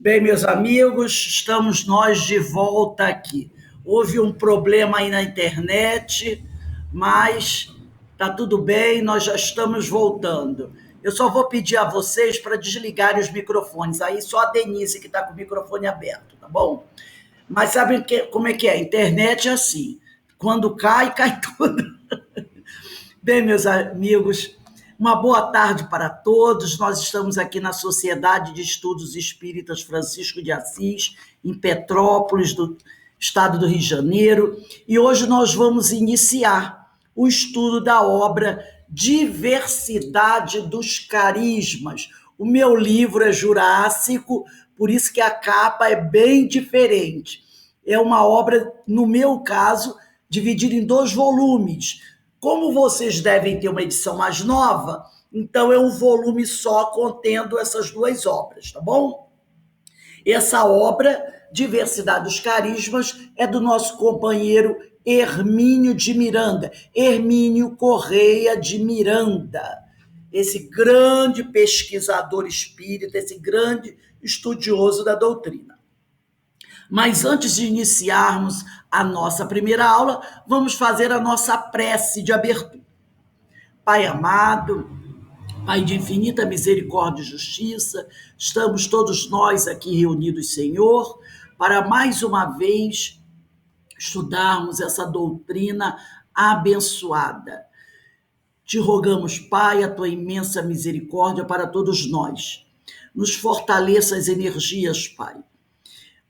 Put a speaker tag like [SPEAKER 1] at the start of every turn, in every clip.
[SPEAKER 1] Bem, meus amigos, estamos nós de volta aqui. Houve um problema aí na internet, mas tá tudo bem, nós já estamos voltando. Eu só vou pedir a vocês para desligarem os microfones. Aí só a Denise que está com o microfone aberto, tá bom? Mas sabe como é que é? A internet é assim. Quando cai, cai tudo. Bem, meus amigos, uma boa tarde para todos. Nós estamos aqui na Sociedade de Estudos Espíritas Francisco de Assis, em Petrópolis, do estado do Rio de Janeiro, e hoje nós vamos iniciar o estudo da obra Diversidade dos Carismas. O meu livro é jurássico, por isso que a capa é bem diferente. É uma obra, no meu caso, dividida em 2 volumes. Como vocês devem ter uma edição mais nova, então é um volume só contendo essas 2 obras, tá bom? Essa obra, Diversidade dos Carismas, é do nosso companheiro Hermínio de Miranda, Hermínio Correia de Miranda, esse grande pesquisador espírita, esse grande estudioso da doutrina. Mas antes de iniciarmos a nossa primeira aula, vamos fazer a nossa prece de abertura. Pai amado, Pai de infinita misericórdia e justiça, estamos todos nós aqui reunidos, Senhor, para mais uma vez estudarmos essa doutrina abençoada. Te rogamos, Pai, a tua imensa misericórdia para todos nós. Nos fortaleça as energias, Pai,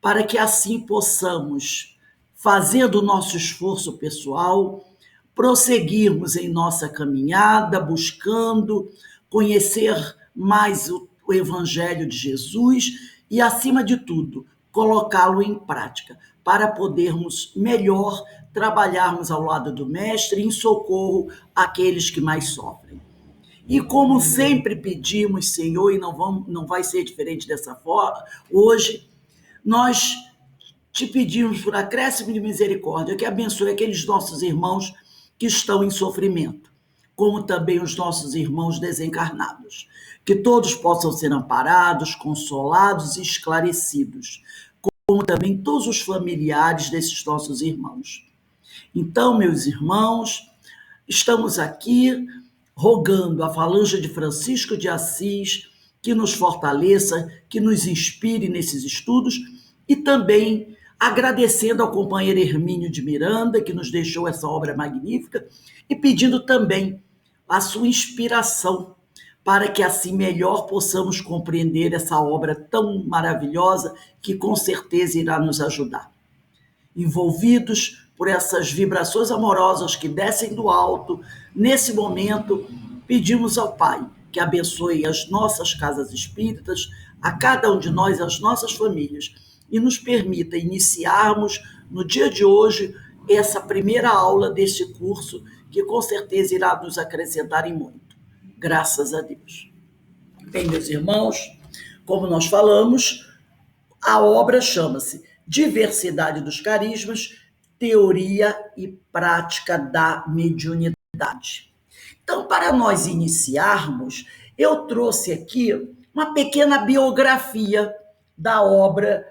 [SPEAKER 1] para que assim possamos, fazendo o nosso esforço pessoal, prosseguirmos em nossa caminhada, buscando conhecer mais o Evangelho de Jesus e, acima de tudo, colocá-lo em prática, para podermos melhor trabalharmos ao lado do Mestre em socorro àqueles que mais sofrem. E como sempre pedimos, Senhor, e não vai ser diferente dessa forma, hoje nós te pedimos por acréscimo de misericórdia que abençoe aqueles nossos irmãos que estão em sofrimento, como também os nossos irmãos desencarnados. Que todos possam ser amparados, consolados e esclarecidos, como também todos os familiares desses nossos irmãos. Então, meus irmãos, estamos aqui rogando a falange de Francisco de Assis que nos fortaleça, que nos inspire nesses estudos e também agradecendo ao companheiro Hermínio de Miranda, que nos deixou essa obra magnífica, e pedindo também a sua inspiração, para que assim melhor possamos compreender essa obra tão maravilhosa, que com certeza irá nos ajudar. Envolvidos por essas vibrações amorosas que descem do alto, nesse momento, pedimos ao Pai que abençoe as nossas casas espíritas, a cada um de nós, as nossas famílias, e nos permita iniciarmos no dia de hoje essa primeira aula deste curso, que com certeza irá nos acrescentar em muito. Graças a Deus. Bem, meus irmãos, como nós falamos, a obra chama-se Diversidade dos Carismas, Teoria e Prática da Mediunidade. Então, para nós iniciarmos, eu trouxe aqui uma pequena biografia da obra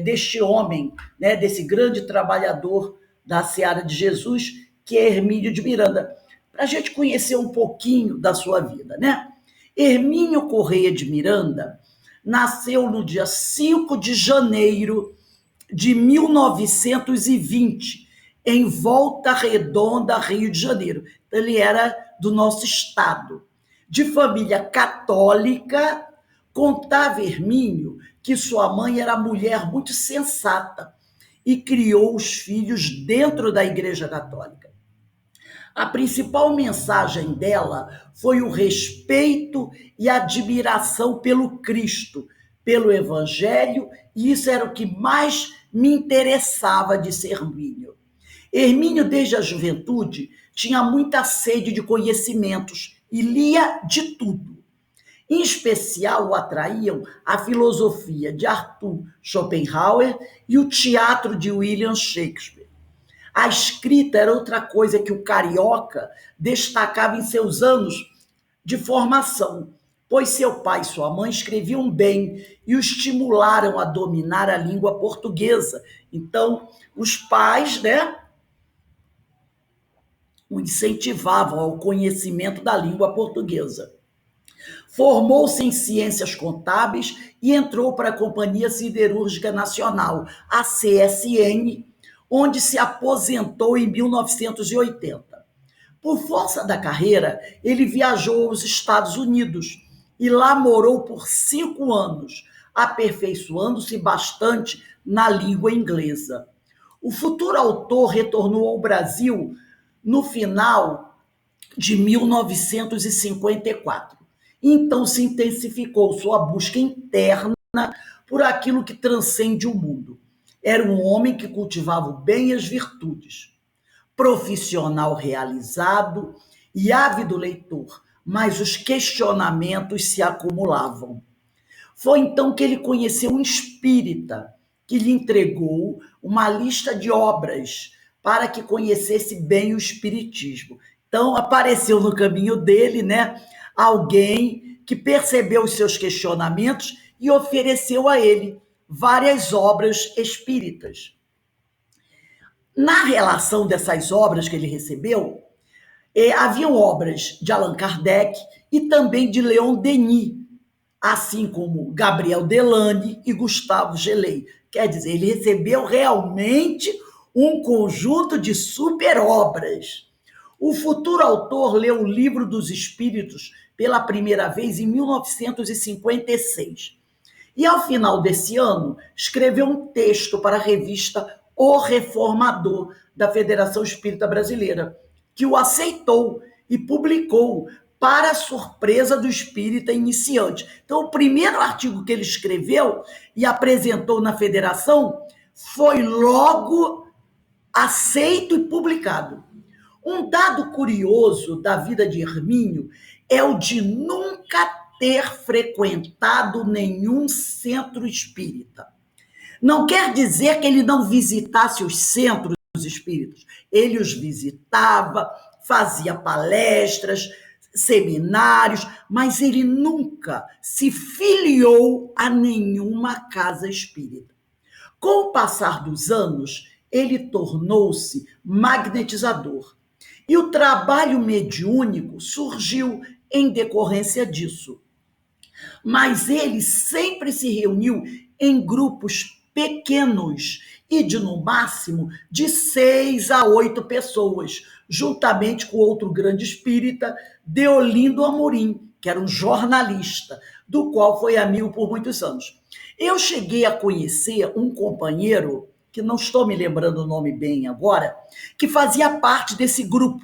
[SPEAKER 1] deste homem, né, desse grande trabalhador da Seara de Jesus, que é Hermínio de Miranda, para a gente conhecer um pouquinho da sua vida, né? Hermínio Correia de Miranda nasceu no dia 5 de janeiro de 1920, em Volta Redonda, Rio de Janeiro. Então, ele era do nosso estado. De família católica, contava Hermínio que sua mãe era mulher muito sensata e criou os filhos dentro da Igreja Católica. A principal mensagem dela foi o respeito e admiração pelo Cristo, pelo Evangelho, e isso era o que mais me interessava de Hermínio. Hermínio, desde a juventude, tinha muita sede de conhecimentos e lia de tudo. Em especial, o atraíam a filosofia de Arthur Schopenhauer e o teatro de William Shakespeare. A escrita era outra coisa que o carioca destacava em seus anos de formação, pois seu pai e sua mãe escreviam bem e o estimularam a dominar a língua portuguesa. Então, os pais, né, o incentivavam ao conhecimento da língua portuguesa. Formou-se em ciências contábeis e entrou para a Companhia Siderúrgica Nacional, a CSN, onde se aposentou em 1980. Por força da carreira, ele viajou aos Estados Unidos e lá morou por 5 anos, aperfeiçoando-se bastante na língua inglesa. O futuro autor retornou ao Brasil no final de 1954. Então se intensificou sua busca interna por aquilo que transcende o mundo. Era um homem que cultivava o bem e as virtudes, profissional realizado e ávido leitor, mas os questionamentos se acumulavam. Foi então que ele conheceu um espírita que lhe entregou uma lista de obras para que conhecesse bem o espiritismo. Então apareceu no caminho dele, né, alguém que percebeu os seus questionamentos e ofereceu a ele várias obras espíritas. Na relação dessas obras que ele recebeu, haviam obras de Allan Kardec e também de Leon Denis, assim como Gabriel Delany e Gustavo Gelei. Quer dizer, ele recebeu realmente um conjunto de super-obras. O futuro autor leu o Livro dos Espíritos pela primeira vez em 1956. E, ao final desse ano, escreveu um texto para a revista O Reformador, da Federação Espírita Brasileira, que o aceitou e publicou para a surpresa do espírita iniciante. Então, o primeiro artigo que ele escreveu e apresentou na federação foi logo aceito e publicado. Um dado curioso da vida de Hermínio é o de nunca ter frequentado nenhum centro espírita. Não quer dizer que ele não visitasse os centros espíritas. Ele os visitava, fazia palestras, seminários, mas ele nunca se filiou a nenhuma casa espírita. Com o passar dos anos, ele tornou-se magnetizador. E o trabalho mediúnico surgiu em decorrência disso. Mas ele sempre se reuniu em grupos pequenos e de, no máximo, de 6 a 8 pessoas, juntamente com outro grande espírita, Deolindo Amorim, que era um jornalista, do qual foi amigo por muitos anos. Eu cheguei a conhecer um companheiro, que não estou me lembrando o nome bem agora, que fazia parte desse grupo.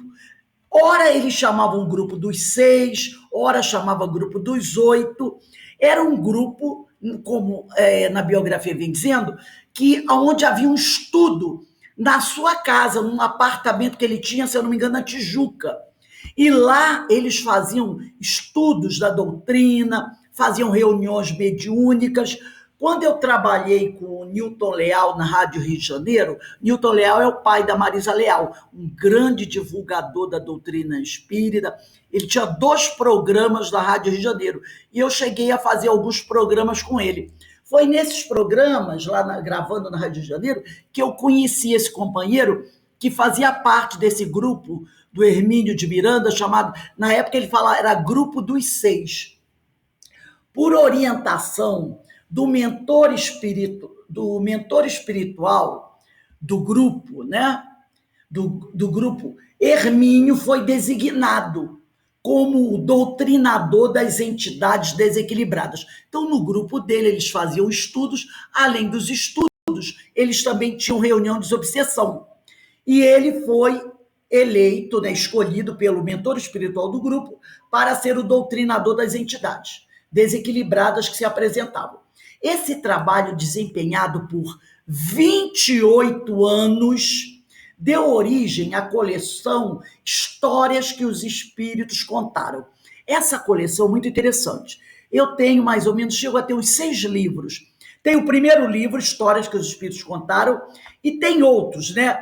[SPEAKER 1] Ora ele chamava um grupo dos 6, ora chamava grupo dos 8. Era um grupo, como na biografia vem dizendo, que onde havia um estudo na sua casa, num apartamento que ele tinha, se eu não me engano, na Tijuca. E lá eles faziam estudos da doutrina, faziam reuniões mediúnicas. Quando eu trabalhei com o Newton Leal na Rádio Rio de Janeiro, Newton Leal é o pai da Marisa Leal, um grande divulgador da doutrina espírita. Ele tinha 2 programas da Rádio Rio de Janeiro e eu cheguei a fazer alguns programas com ele. Foi nesses programas, gravando na Rádio Rio de Janeiro, que eu conheci esse companheiro que fazia parte desse grupo do Hermínio de Miranda, chamado, na época ele falava, era Grupo dos 6. Por orientação do mentor espiritual do grupo, né? Do grupo, Hermínio foi designado como o doutrinador das entidades desequilibradas. Então, no grupo dele, eles faziam estudos, além dos estudos, eles também tinham reunião de desobsessão. E ele foi eleito, né, escolhido pelo mentor espiritual do grupo para ser o doutrinador das entidades desequilibradas que se apresentavam. Esse trabalho, desempenhado por 28 anos, deu origem à coleção Histórias que os Espíritos Contaram. Essa coleção é muito interessante. Eu tenho mais ou menos, chego a ter uns 6 livros. Tem o primeiro livro, Histórias que os Espíritos Contaram, e tem outros, né?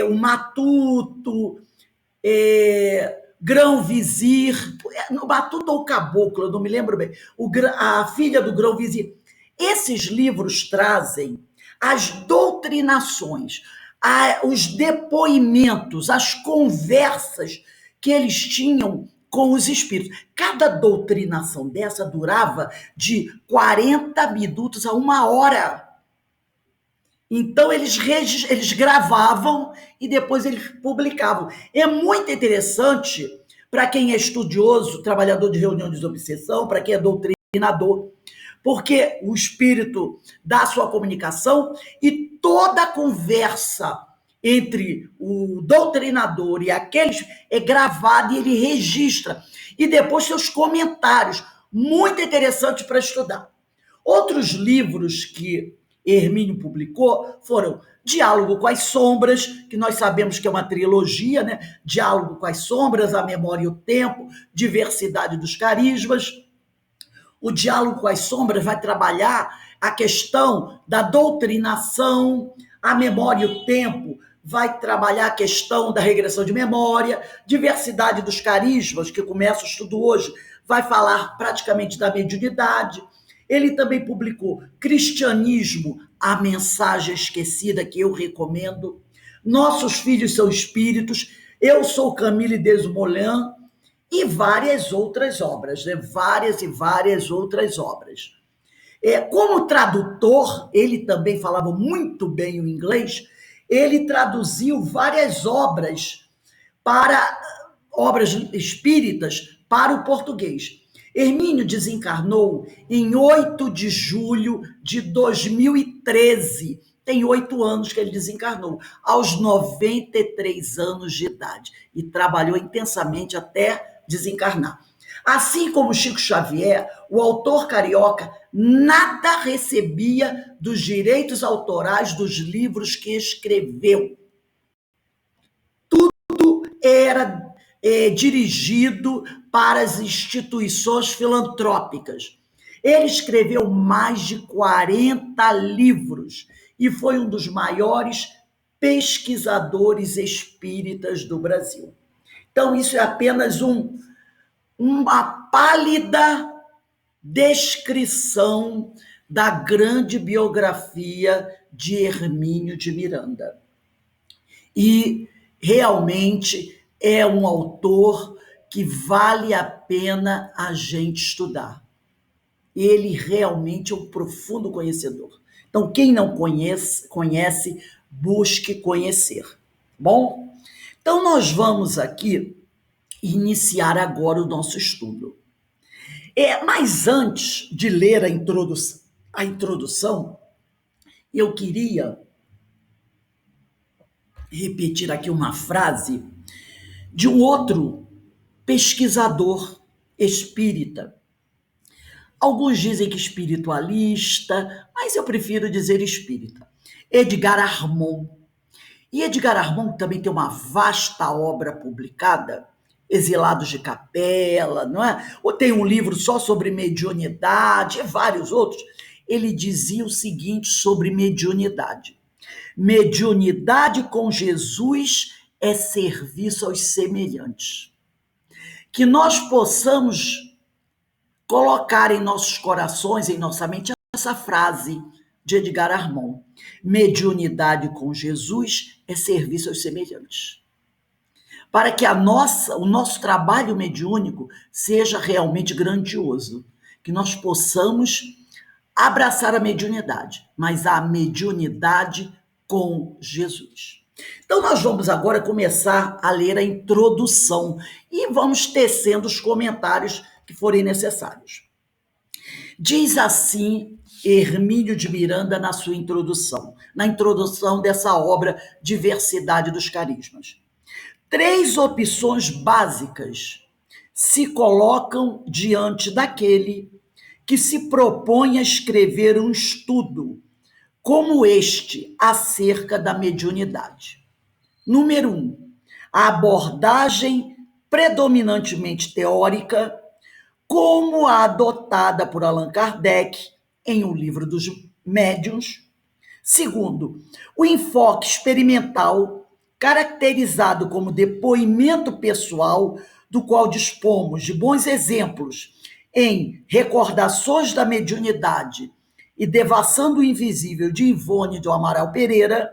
[SPEAKER 1] O Matuto, Grão-Vizir, no Batuta ou Caboclo, eu não me lembro bem, a filha do Grão-Vizir. Esses livros trazem as doutrinações, os depoimentos, as conversas que eles tinham com os espíritos. Cada doutrinação dessa durava de 40 minutos a 1 hora. Então, eles gravavam e depois eles publicavam. É muito interessante para quem é estudioso, trabalhador de reunião de desobsessão, para quem é doutrinador, porque o espírito dá sua comunicação e toda a conversa entre o doutrinador e aqueles é gravada e ele registra. E depois seus comentários, muito interessante para estudar. Outros livros que Hermínio publicou foram Diálogo com as Sombras, que nós sabemos que é uma trilogia, né? Diálogo com as Sombras, A Memória e o Tempo, Diversidade dos Carismas. O Diálogo com as Sombras vai trabalhar a questão da doutrinação, A Memória e o Tempo vai trabalhar a questão da regressão de memória, Diversidade dos Carismas, que começa o estudo hoje, vai falar praticamente da mediunidade. Ele também publicou Cristianismo, a Mensagem Esquecida, que eu recomendo. Nossos Filhos São Espíritos, Eu Sou Camille Desmoulins, e várias outras obras, né? Várias e várias outras obras. Como tradutor, ele também falava muito bem o inglês, ele traduziu várias obras obras espíritas para o português. Hermínio desencarnou em 8 de julho de 2013. Tem 8 anos que ele desencarnou, aos 93 anos de idade, e trabalhou intensamente até desencarnar. Assim como Chico Xavier, o autor carioca nada recebia dos direitos autorais dos livros que escreveu. Tudo era dirigido para as instituições filantrópicas. Ele escreveu mais de 40 livros e foi um dos maiores pesquisadores espíritas do Brasil. Então, isso é apenas uma pálida descrição da grande biografia de Hermínio de Miranda. E realmente é um autor que vale a pena a gente estudar. Ele realmente é um profundo conhecedor. Então, quem não conhece, busque conhecer. Bom, então nós vamos aqui iniciar agora o nosso estudo. Mas antes de ler a introdução, eu queria repetir aqui uma frase de um outro pesquisador espírita. Alguns dizem que espiritualista, mas eu prefiro dizer espírita. Edgar Armond. E Edgar Armond também tem uma vasta obra publicada, Exilados de Capela, não é? Ou tem um livro só sobre mediunidade, e vários outros. Ele dizia o seguinte sobre mediunidade: mediunidade com Jesus é serviço aos semelhantes. Que nós possamos colocar em nossos corações, em nossa mente, essa frase de Edgar Armond: mediunidade com Jesus é serviço aos semelhantes. Para que o nosso trabalho mediúnico seja realmente grandioso, que nós possamos abraçar a mediunidade, mas a mediunidade com Jesus. Então, nós vamos agora começar a ler a introdução e vamos tecendo os comentários que forem necessários. Diz assim Hermínio de Miranda na sua introdução, na introdução dessa obra Diversidade dos Carismas. 3 opções básicas se colocam diante daquele que se propõe a escrever um estudo como este acerca da mediunidade. Número 1, a abordagem predominantemente teórica, como a adotada por Allan Kardec em O Livro dos Médiuns. Segundo, o enfoque experimental, caracterizado como depoimento pessoal do qual dispomos de bons exemplos em Recordações da Mediunidade e Devassando o Invisível, de Ivone do Amaral Pereira.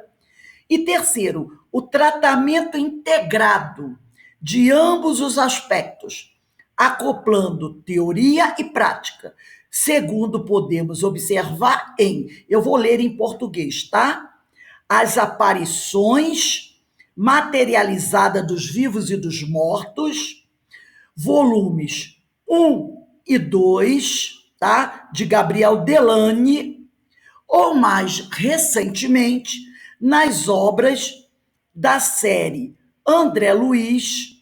[SPEAKER 1] E terceiro, o tratamento integrado de ambos os aspectos, acoplando teoria e prática, segundo podemos observar eu vou ler em português, tá? As aparições materializadas dos vivos e dos mortos, volumes 1 e 2, tá? De Gabriel Delany, ou mais recentemente, nas obras da série André Luiz,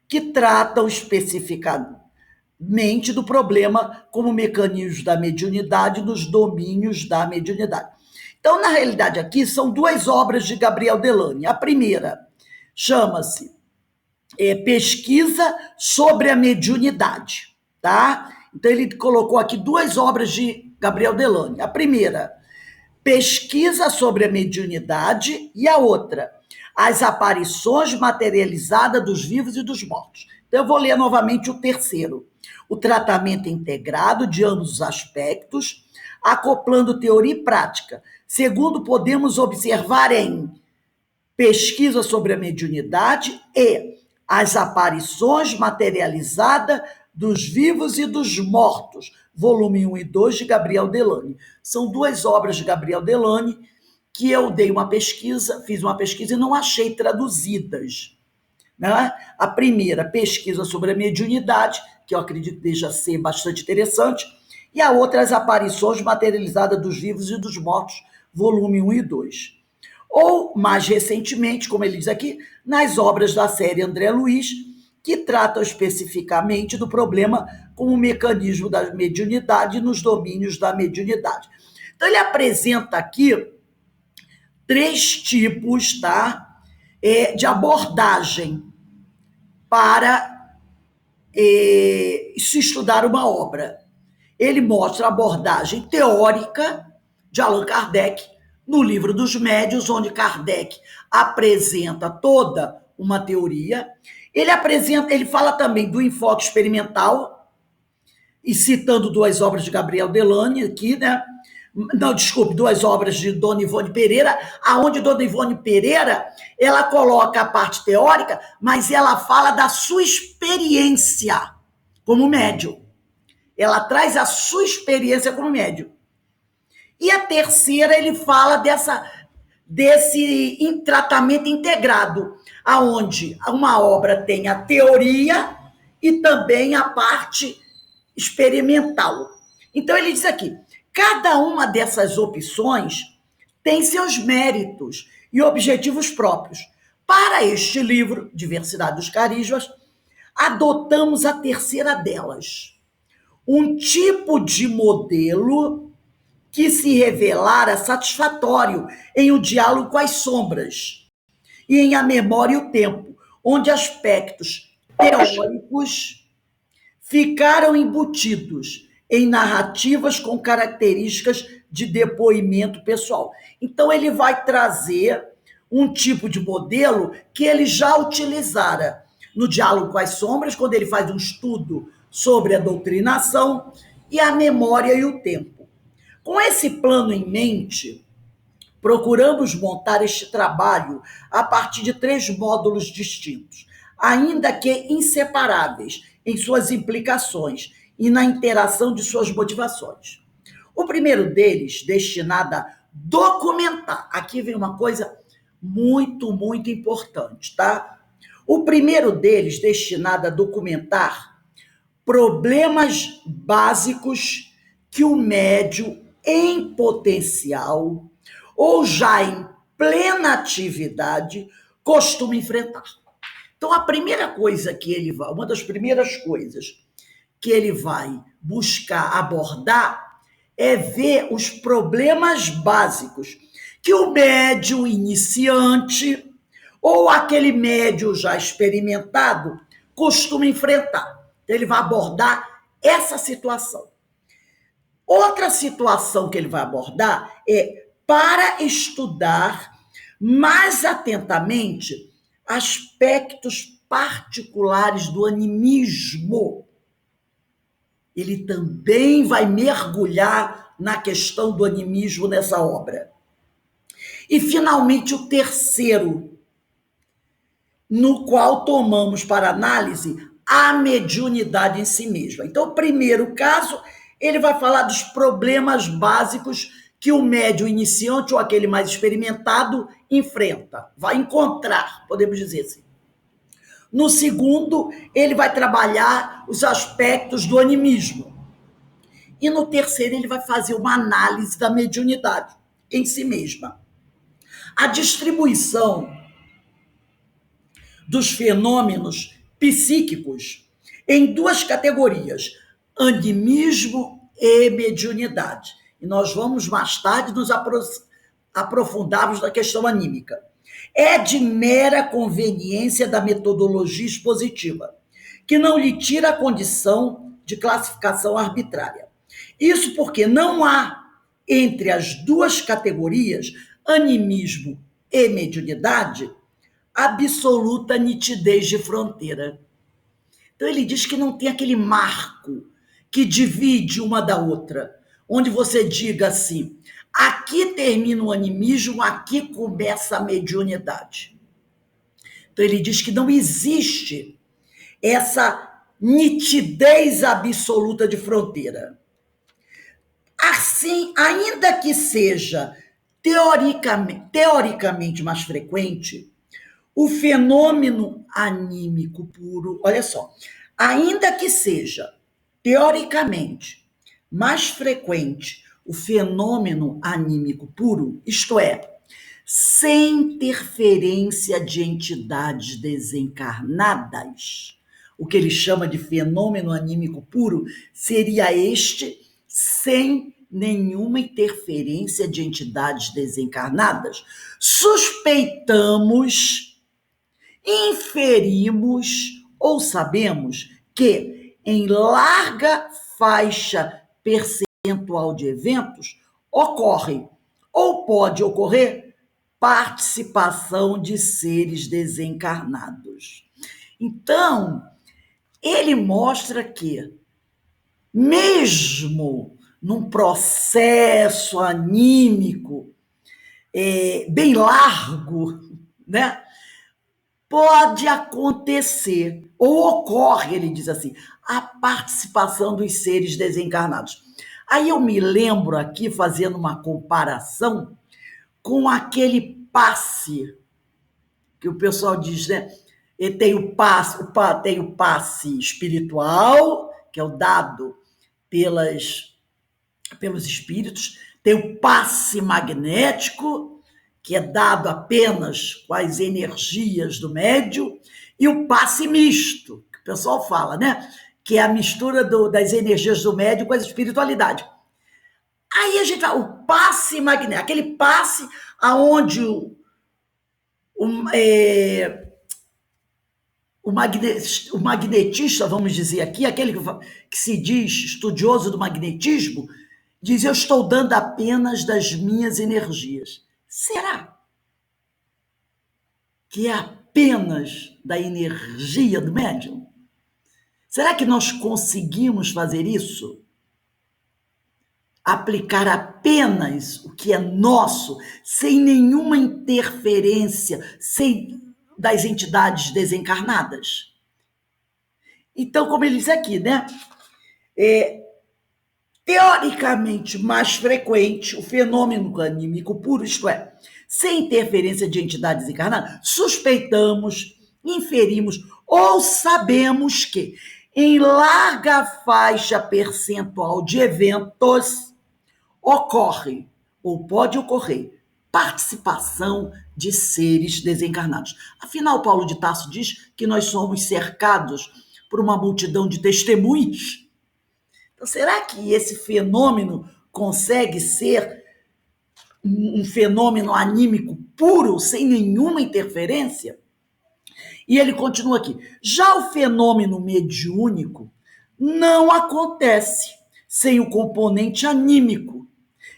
[SPEAKER 1] que tratam especificamente do problema como mecanismo da mediunidade nos domínios da mediunidade. Então, na realidade, aqui são duas obras de Gabriel Delany. A primeira chama-se Pesquisa sobre a Mediunidade, tá? Então, ele colocou aqui duas obras de Gabriel Delany. A primeira, Pesquisa sobre a Mediunidade, e a outra, As Aparições Materializadas dos Vivos e dos Mortos. Então, eu vou ler novamente o terceiro. O tratamento integrado de ambos os aspectos, acoplando teoria e prática, segundo podemos observar em Pesquisa sobre a Mediunidade e As Aparições Materializadas dos Vivos e dos Mortos, volume 1 e 2, de Gabriel Delany. São duas obras de Gabriel Delany que eu fiz uma pesquisa e não achei traduzidas, né? A primeira, Pesquisa sobre a Mediunidade, que eu acredito que deixa ser bastante interessante, e a outra, As Aparições Materializadas dos Vivos e dos Mortos, volume 1 e 2. Ou, mais recentemente, como ele diz aqui, nas obras da série André Luiz, que tratam especificamente do problema como mecanismo da mediunidade nos domínios da mediunidade. Então, ele apresenta aqui 3 tipos, tá, de abordagem para se estudar uma obra. Ele mostra a abordagem teórica de Allan Kardec, no Livro dos Médiuns, onde Kardec apresenta toda uma teoria. Ele fala também do enfoque experimental, e citando 2 obras de Gabriel Delany aqui, né? Não, desculpe, 2 obras de Dona Ivone Pereira, aonde Dona Ivone Pereira, ela coloca a parte teórica, mas ela fala da sua experiência como médium. Ela traz a sua experiência como médium. E a terceira, ele fala desse tratamento integrado, aonde uma obra tem a teoria e também a parte experimental. Então, ele diz aqui, cada uma dessas opções tem seus méritos e objetivos próprios. Para este livro, Diversidade dos Carismas, adotamos a terceira delas, um tipo de modelo que se revelara satisfatório em O Diálogo com as Sombras e em A Memória e o Tempo, onde aspectos teóricos ficaram embutidos em narrativas com características de depoimento pessoal. Então, ele vai trazer um tipo de modelo que ele já utilizara no Diálogo com as Sombras, quando ele faz um estudo sobre a doutrinação, e A Memória e o Tempo. Com esse plano em mente, procuramos montar este trabalho a partir de 3 módulos distintos, ainda que inseparáveis em suas implicações e na interação de suas motivações. O primeiro deles, destinado a documentar, aqui vem uma coisa muito, muito importante, tá? O primeiro deles, destinado a documentar problemas básicos que o médium em potencial ou já em plena atividade costuma enfrentar. Então, a primeira coisa que ele vai, uma das primeiras coisas que ele vai buscar abordar é ver os problemas básicos que o médium iniciante ou aquele médium já experimentado costuma enfrentar. Então, ele vai abordar essa situação. Outra situação que ele vai abordar é para estudar mais atentamente aspectos particulares do animismo. Ele também vai mergulhar na questão do animismo nessa obra. E, finalmente, o terceiro, no qual tomamos para análise a mediunidade em si mesma. Então, o primeiro caso, ele vai falar dos problemas básicos que o médium iniciante ou aquele mais experimentado enfrenta, vai encontrar, podemos dizer assim. No segundo, ele vai trabalhar os aspectos do animismo. E no terceiro, ele vai fazer uma análise da mediunidade em si mesma. A distribuição dos fenômenos psíquicos em duas categorias, animismo e mediunidade. E nós vamos mais tarde nos aprofundarmos na questão anímica. É de mera conveniência da metodologia expositiva, que não lhe tira a condição de classificação arbitrária. Isso porque não há entre as duas categorias, animismo e mediunidade, absoluta nitidez de fronteira. Então ele diz que não tem aquele marco que divide uma da outra, onde você diga assim, aqui termina o animismo, aqui começa a mediunidade. Então ele diz que não existe essa nitidez absoluta de fronteira. Assim, ainda que seja teoricamente mais frequente, o fenômeno anímico puro, olha só, ainda que seja teoricamente mais frequente o fenômeno anímico puro, isto é, sem interferência de entidades desencarnadas, o que ele chama de fenômeno anímico puro seria este sem nenhuma interferência de entidades desencarnadas. Suspeitamos, inferimos ou sabemos que em larga faixa percentual de eventos ocorre ou pode ocorrer participação de seres desencarnados. Então, ele mostra que, mesmo num processo anímico bem largo, né? Pode acontecer, ou ocorre, ele diz assim, a participação dos seres desencarnados. Aí eu me lembro aqui, fazendo uma comparação, com aquele passe, que o pessoal diz, né? E tem o passe espiritual, que é o dado pelos espíritos, tem o passe magnético, que é dado apenas com as energias do médium, e o passe misto, que o pessoal fala, né? Que é a mistura das energias do médium com a espiritualidade. Aí a gente fala, o passe magnético, aquele passe aonde o magnetista, vamos dizer aqui, aquele que se diz estudioso do magnetismo, diz, eu estou dando apenas das minhas energias. Será que é apenas da energia do médium? Será que nós conseguimos fazer isso? Aplicar apenas o que é nosso, sem nenhuma interferência das entidades desencarnadas? Então, como ele diz aqui, né? Teoricamente mais frequente o fenômeno anímico puro, isto é, sem interferência de entidades encarnadas, suspeitamos, inferimos ou sabemos que, em larga faixa percentual de eventos, ocorre ou pode ocorrer participação de seres desencarnados. Afinal, Paulo de Tarso diz que nós somos cercados por uma multidão de testemunhas. Então, será que esse fenômeno consegue ser um fenômeno anímico puro, sem nenhuma interferência? E ele continua aqui. Já o fenômeno mediúnico não acontece sem o componente anímico,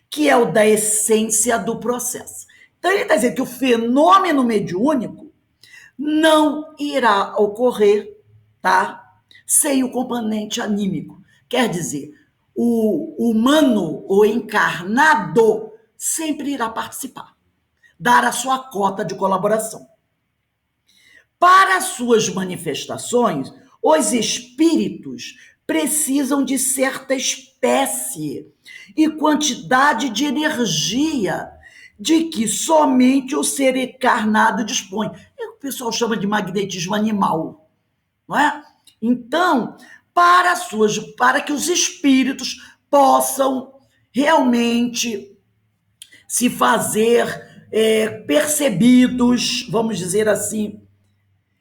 [SPEAKER 1] que é o da essência do processo. Então, ele está dizendo que o fenômeno mediúnico não irá ocorrer, tá? Sem o componente anímico. Quer dizer, o humano, o encarnado, sempre irá participar, dar a sua cota de colaboração. Para suas manifestações, os espíritos precisam de certa espécie e quantidade de energia de que somente o ser encarnado dispõe. É o que o pessoal chama de magnetismo animal, não é? Então, para que os espíritos possam realmente se fazer percebidos, vamos dizer assim,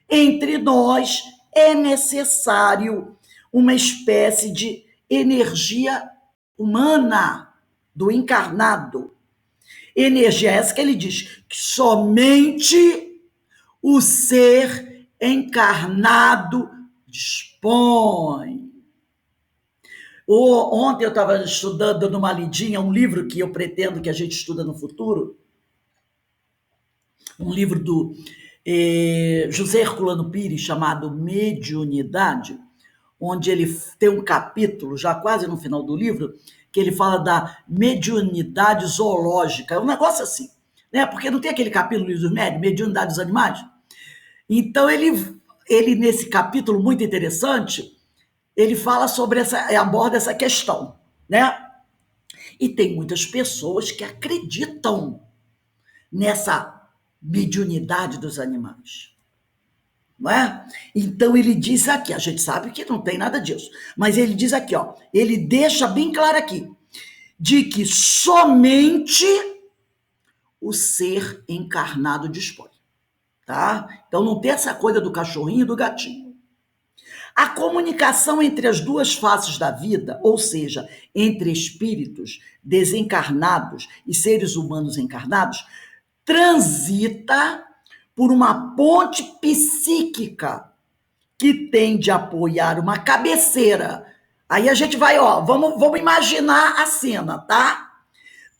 [SPEAKER 1] entre nós é necessário uma espécie de energia humana do encarnado. Energia essa que ele diz que somente o ser encarnado dispõe. Ontem eu estava estudando, dando uma lidinha, um livro que eu pretendo que a gente estuda no futuro, um livro do José Herculano Pires, chamado Mediunidade, onde ele tem um capítulo, já quase no final do livro, que ele fala da mediunidade zoológica. É um negócio assim, né? Porque não tem aquele capítulo dos médios, mediunidade dos animais? Então, ele, nesse capítulo muito interessante, ele fala sobre aborda essa questão, né? E tem muitas pessoas que acreditam nessa mediunidade dos animais. Não é? Então ele diz aqui, a gente sabe que não tem nada disso, mas ele diz aqui, ó, ele deixa bem claro aqui, de que somente o ser encarnado dispõe, tá? Então não tem essa coisa do cachorrinho e do gatinho. A comunicação entre as duas faces da vida, ou seja, entre espíritos desencarnados e seres humanos encarnados, transita por uma ponte psíquica que tem de apoiar uma cabeceira. Aí a gente vai, ó, vamos imaginar a cena, tá?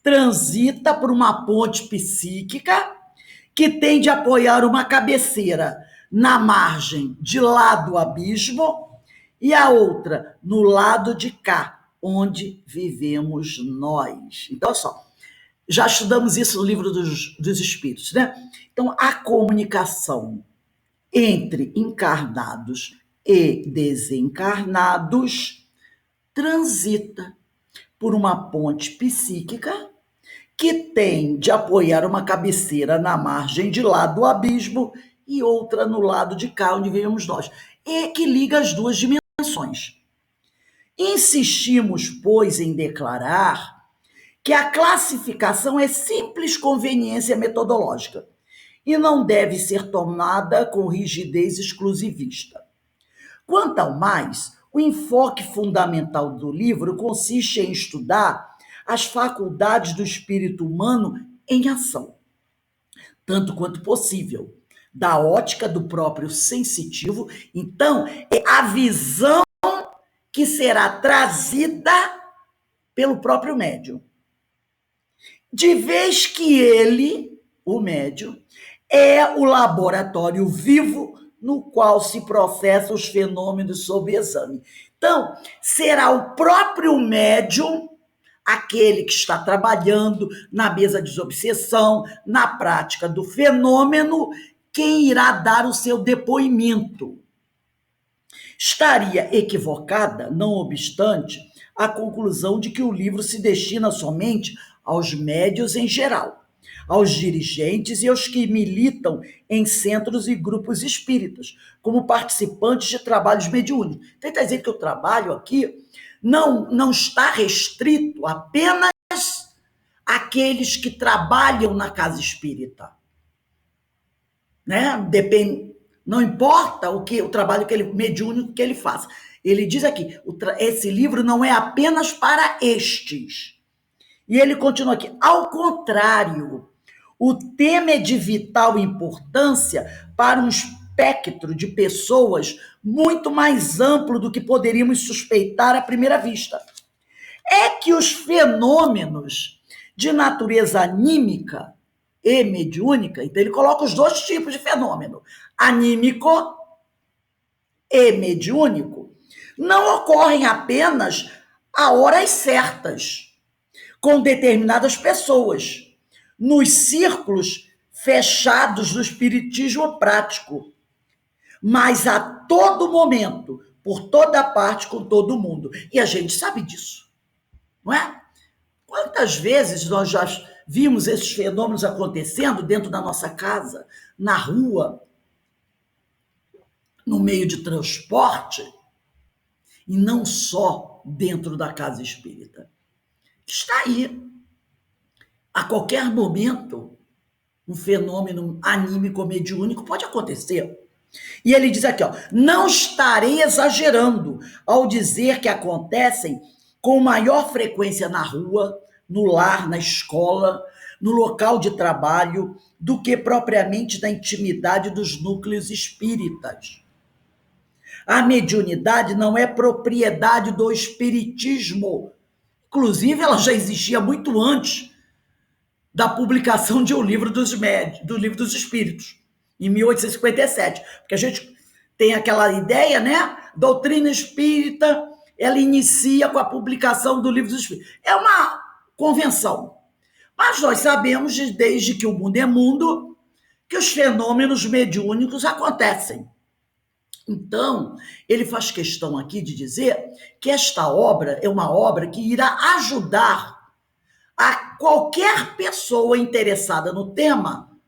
[SPEAKER 1] Transita por uma ponte psíquica que tem de apoiar uma cabeceira na margem de lá do abismo e a outra no lado de cá, onde vivemos nós. Então, olha só, já estudamos isso no livro dos Espíritos, né? Então, a comunicação entre encarnados e desencarnados transita por uma ponte psíquica que tem de apoiar uma cabeceira na margem de lá do abismo e outra no lado de cá, onde vivemos nós, e que liga as duas dimensões. Insistimos, pois, em declarar que a classificação é simples conveniência metodológica e não deve ser tomada com rigidez exclusivista. Quanto ao mais, o enfoque fundamental do livro consiste em estudar as faculdades do espírito humano em ação, tanto quanto possível, da ótica do próprio sensitivo. Então, é a visão que será trazida pelo próprio médium. De vez que ele, o médium, é o laboratório vivo no qual se processam os fenômenos sob exame. Então, será o próprio médium, aquele que está trabalhando na mesa de desobsessão, na prática do fenômeno, quem irá dar o seu depoimento. Estaria equivocada, não obstante, a conclusão de que o livro se destina somente aos médios em geral, aos dirigentes e aos que militam em centros e grupos espíritas, como participantes de trabalhos mediúnicos. Então, quer dizer que o trabalho aqui não está restrito apenas àqueles que trabalham na casa espírita. Né? Não importa o trabalho mediúnico que ele faça. Ele diz aqui, esse livro não é apenas para estes. E ele continua aqui, ao contrário, o tema é de vital importância para um espectro de pessoas muito mais amplo do que poderíamos suspeitar à primeira vista. É que os fenômenos de natureza anímica e mediúnica, então ele coloca os dois tipos de fenômeno, anímico e mediúnico não ocorrem apenas a horas certas, com determinadas pessoas, nos círculos fechados do espiritismo prático, mas a todo momento, por toda parte, com todo mundo. E a gente sabe disso, não é? Quantas vezes nós já vimos esses fenômenos acontecendo dentro da nossa casa, na rua, no meio de transporte, e não só dentro da casa espírita. Está aí. A qualquer momento, um fenômeno anímico mediúnico pode acontecer. E ele diz aqui, ó, não estarei exagerando ao dizer que acontecem com maior frequência na rua, no lar, na escola, no local de trabalho, do que propriamente na intimidade dos núcleos espíritas. A mediunidade não é propriedade do espiritismo. Inclusive, ela já existia muito antes da publicação de O Livro dos Médiuns, do Livro dos Espíritos, em 1857. Porque a gente tem aquela ideia, né? Doutrina espírita, ela inicia com a publicação do Livro dos Espíritos. É uma convenção. Mas nós sabemos, desde que o mundo é mundo, que os fenômenos mediúnicos acontecem. Então, ele faz questão aqui de dizer que esta obra é uma obra que irá ajudar a qualquer pessoa interessada no tema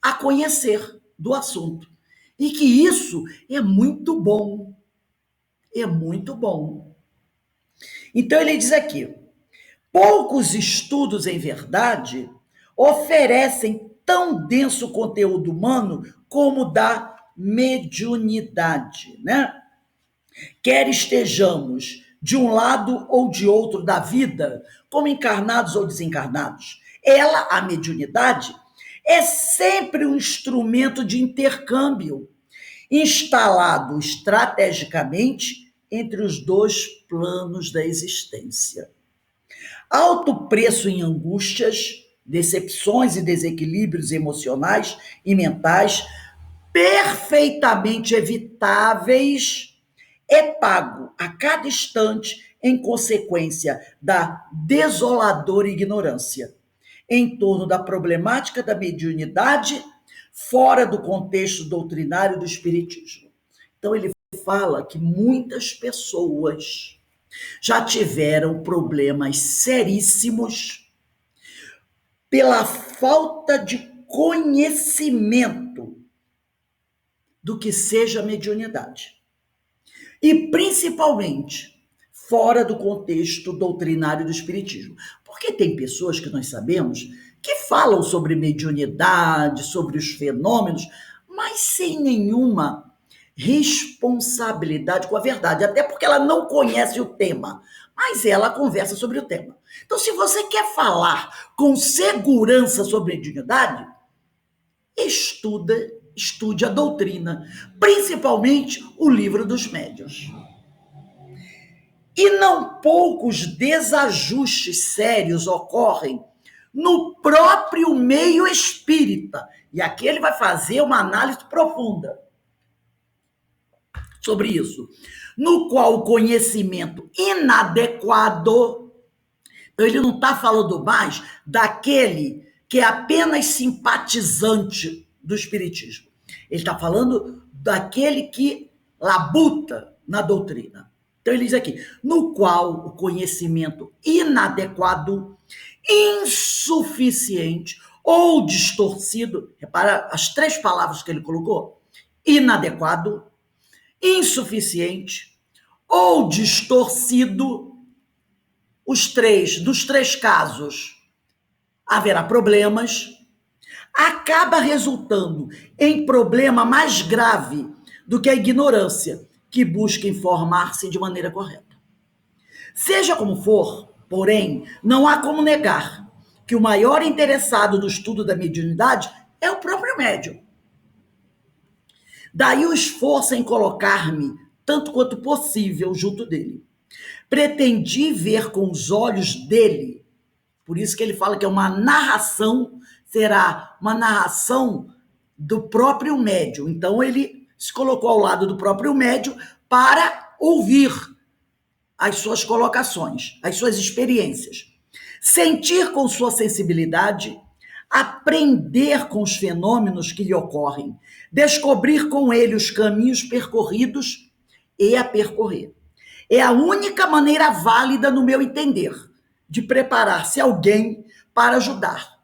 [SPEAKER 1] a conhecer do assunto. E que isso é muito bom. É muito bom. Então, ele diz aqui, poucos estudos, em verdade, oferecem tão denso conteúdo humano como o da mediunidade, né? Quer estejamos de um lado ou de outro da vida, como encarnados ou desencarnados. Ela, a mediunidade, é sempre um instrumento de intercâmbio, instalado estrategicamente entre os dois planos da existência. Alto preço em angústias, decepções e desequilíbrios emocionais e mentais, perfeitamente evitáveis, é pago a cada instante em consequência da desoladora ignorância em torno da problemática da mediunidade fora do contexto doutrinário do espiritismo. Então ele fala que muitas pessoas já tiveram problemas seríssimos pela falta de conhecimento do que seja mediunidade. E principalmente fora do contexto doutrinário do espiritismo. Porque tem pessoas que nós sabemos que falam sobre mediunidade, sobre os fenômenos, mas sem nenhuma responsabilidade com a verdade, até porque ela não conhece o tema, mas ela conversa sobre o tema. Então, se você quer falar com segurança sobre mediunidade, estude a doutrina, principalmente o Livro dos Médiuns. E não poucos desajustes sérios ocorrem no próprio meio espírita. E aqui ele vai fazer uma análise profunda sobre isso, no qual o conhecimento inadequado, então ele não está falando mais daquele que é apenas simpatizante do espiritismo. Ele está falando daquele que labuta na doutrina. Então ele diz aqui, no qual o conhecimento inadequado, insuficiente ou distorcido, repara as três palavras que ele colocou, inadequado, insuficiente ou distorcido, dos três casos haverá problemas, acaba resultando em problema mais grave do que a ignorância, que busca informar-se de maneira correta. Seja como for, porém, não há como negar que o maior interessado no estudo da mediunidade é o próprio médium. Daí o esforço em colocar-me, tanto quanto possível, junto dele. Pretendi ver com os olhos dele, por isso que ele fala que é uma narração, será uma narração do próprio médium. Então, ele se colocou ao lado do próprio médium para ouvir as suas colocações, as suas experiências. Sentir com sua sensibilidade, aprender com os fenômenos que lhe ocorrem, descobrir com ele os caminhos percorridos e a percorrer. É a única maneira válida, no meu entender, de preparar-se alguém para ajudar,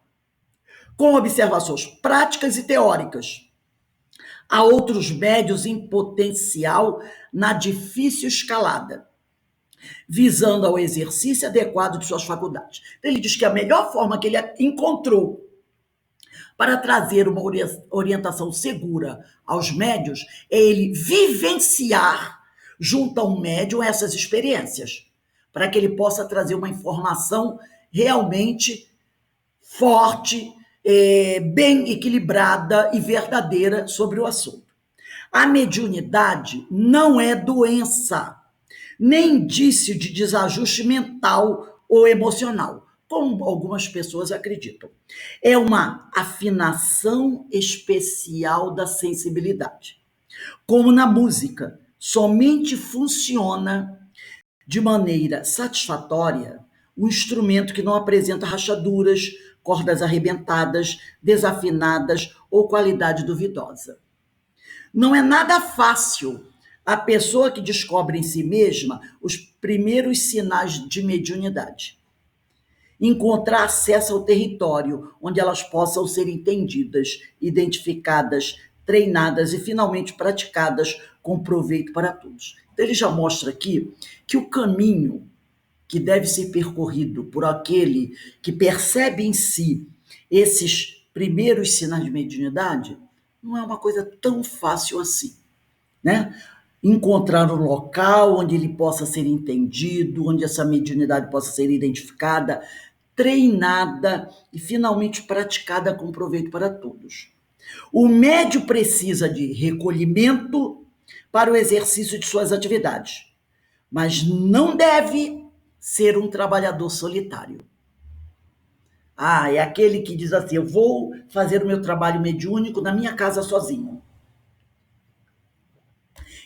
[SPEAKER 1] com observações práticas e teóricas, a outros médios em potencial na difícil escalada, visando ao exercício adequado de suas faculdades. Ele diz que a melhor forma que ele encontrou para trazer uma orientação segura aos médios é ele vivenciar junto a um médium essas experiências, para que ele possa trazer uma informação realmente forte, bem equilibrada e verdadeira sobre o assunto. A mediunidade não é doença, nem indício de desajuste mental ou emocional, como algumas pessoas acreditam. É uma afinação especial da sensibilidade. Como na música, somente funciona de maneira satisfatória um instrumento que não apresenta rachaduras, cordas arrebentadas, desafinadas ou qualidade duvidosa. Não é nada fácil a pessoa que descobre em si mesma os primeiros sinais de mediunidade encontrar acesso ao território onde elas possam ser entendidas, identificadas, treinadas e finalmente praticadas com proveito para todos. Então ele já mostra aqui que o caminho que deve ser percorrido por aquele que percebe em si esses primeiros sinais de mediunidade não é uma coisa tão fácil assim, né? Encontrar um local onde ele possa ser entendido, onde essa mediunidade possa ser identificada, treinada e finalmente praticada com proveito para todos. O médium precisa de recolhimento para o exercício de suas atividades, mas não deve ser um trabalhador solitário. É aquele que diz assim, eu vou fazer o meu trabalho mediúnico na minha casa sozinho.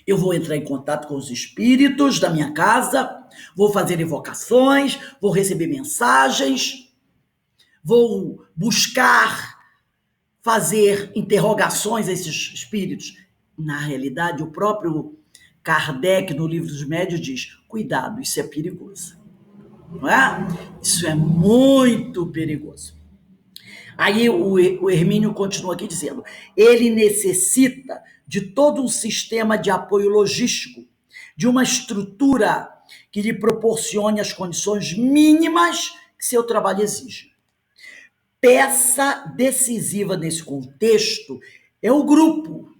[SPEAKER 1] Eu vou entrar em contato com os espíritos da minha casa, vou fazer evocações, vou receber mensagens, vou buscar fazer interrogações a esses espíritos. Na realidade, o próprio Kardec, no Livro dos Médiuns, diz, cuidado, isso é perigoso. Não é? Isso é muito perigoso. Aí o Hermínio continua aqui dizendo, ele necessita de todo um sistema de apoio logístico, de uma estrutura que lhe proporcione as condições mínimas que seu trabalho exige. Peça decisiva nesse contexto é o grupo.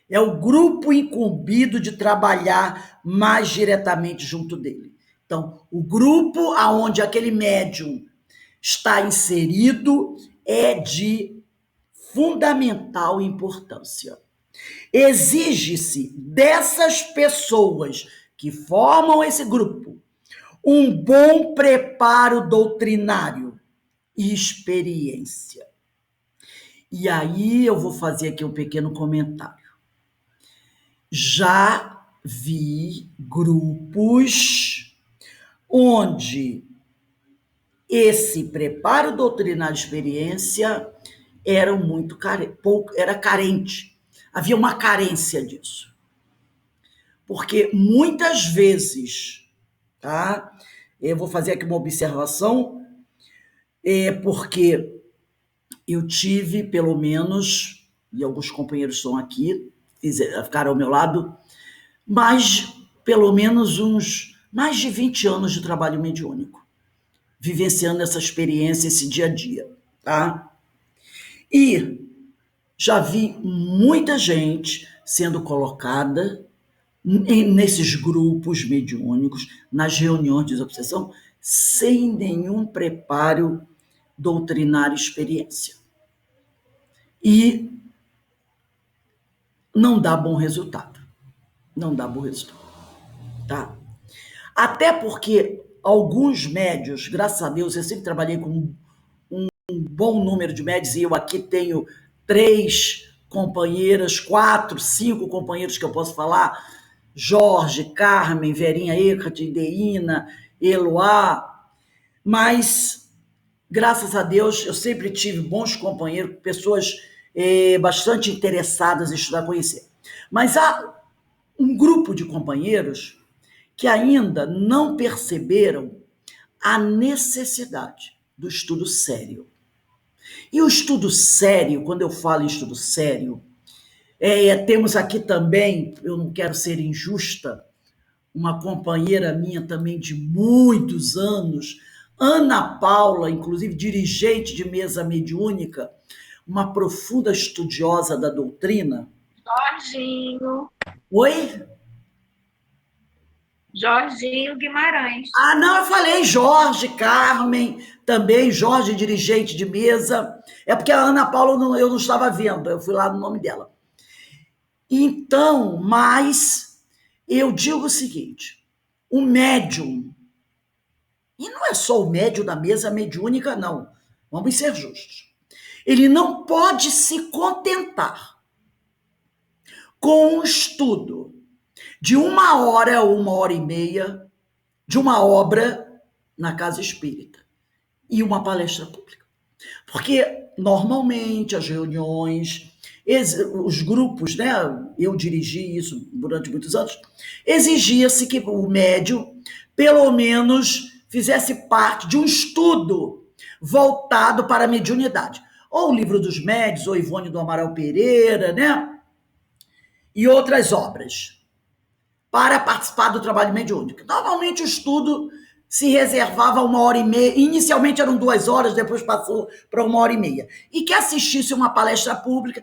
[SPEAKER 1] É o grupo incumbido de trabalhar mais diretamente junto dele. Então, o grupo aonde aquele médium está inserido é de fundamental importância. Exige-se dessas pessoas que formam esse grupo um bom preparo doutrinário e experiência. E aí eu vou fazer aqui um pequeno comentário. Já vi grupos onde esse preparo doutrinário e experiência era muito era carente. Havia uma carência disso. Porque muitas vezes, tá? Eu vou fazer aqui uma observação, porque eu tive, pelo menos, e alguns companheiros estão aqui, ficaram ao meu lado, mas pelo menos mais de 20 anos de trabalho mediúnico, vivenciando essa experiência, esse dia a dia, tá? E já vi muita gente sendo colocada nesses grupos mediúnicos, nas reuniões de desobsessão, sem nenhum preparo doutrinário e experiência. E não dá bom resultado. Não dá bom resultado. Tá? Até porque alguns médios, graças a Deus, eu sempre trabalhei com um bom número de médios, e eu aqui tenho 3 companheiras, 4, 5 companheiros que eu posso falar: Jorge, Carmen, Verinha Eckhart, Ideína, Eloá, mas, graças a Deus, eu sempre tive bons companheiros, pessoas bastante interessadas em estudar, conhecer. Mas há um grupo de companheiros que ainda não perceberam a necessidade do estudo sério. E o estudo sério, quando eu falo em estudo sério, temos aqui também, eu não quero ser injusta, uma companheira minha também de muitos anos, Ana Paula, inclusive dirigente de mesa mediúnica, uma profunda estudiosa da doutrina.
[SPEAKER 2] Jorginho,
[SPEAKER 1] Oi?
[SPEAKER 2] Jorginho Guimarães.
[SPEAKER 1] Ah, não, eu falei Jorge, Carmen, também Jorge, dirigente de mesa. É porque a Ana Paula eu não estava vendo, eu fui lá no nome dela. Então, mas eu digo o seguinte: o médium, e não é só o médium da mesa mediúnica, não, vamos ser justos, ele não pode se contentar com o estudo de 1 hora ou 1 hora e meia de uma obra na casa espírita e uma palestra pública. Porque normalmente as reuniões, os grupos, né? Eu dirigi isso durante muitos anos, exigia-se que o médium, pelo menos, fizesse parte de um estudo voltado para a mediunidade. Ou o Livro dos Médiuns, ou Ivone do Amaral Pereira, né? E outras obras, para participar do trabalho mediúnico. Normalmente o estudo se reservava 1 hora e meia, inicialmente eram 2 horas, depois passou para 1 hora e meia, e que assistisse uma palestra pública,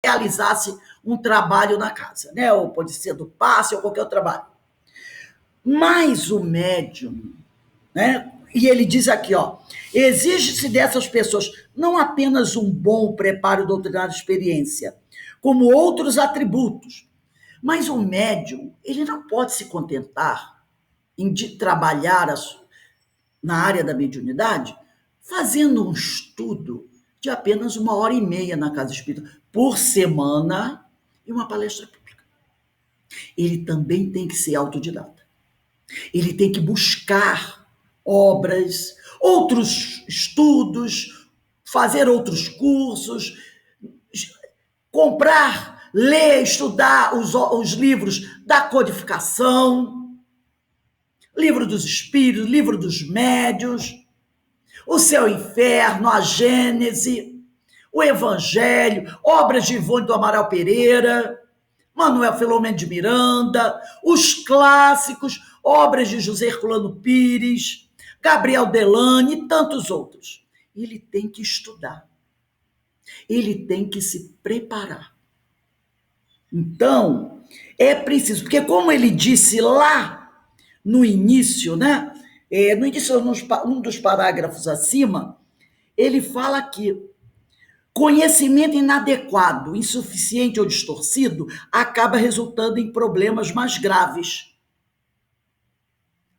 [SPEAKER 1] realizasse um trabalho na casa, né? Ou pode ser do passe ou qualquer outro trabalho. Mas o médium, né? E ele diz aqui, ó, exige-se dessas pessoas não apenas um bom preparo doutrinário de experiência, como outros atributos. Mas o médium, ele não pode se contentar em trabalhar na área da mediunidade fazendo um estudo de apenas 1 hora e meia na casa espírita por semana e uma palestra pública. Ele também tem que ser autodidata. Ele tem que buscar obras, outros estudos, fazer outros cursos, comprar, ler, estudar os livros da codificação, livro dos espíritos, livro dos médios, o céu e o inferno, a Gênese, o Evangelho, obras de Ivone do Amaral Pereira, Manuel Filomeno de Miranda, os clássicos, obras de José Herculano Pires, Gabriel Delane e tantos outros. Ele tem que estudar, ele tem que se preparar. Então, é preciso, porque como ele disse lá no início, né? No início, um dos parágrafos acima, ele fala que conhecimento inadequado, insuficiente ou distorcido acaba resultando em problemas mais graves.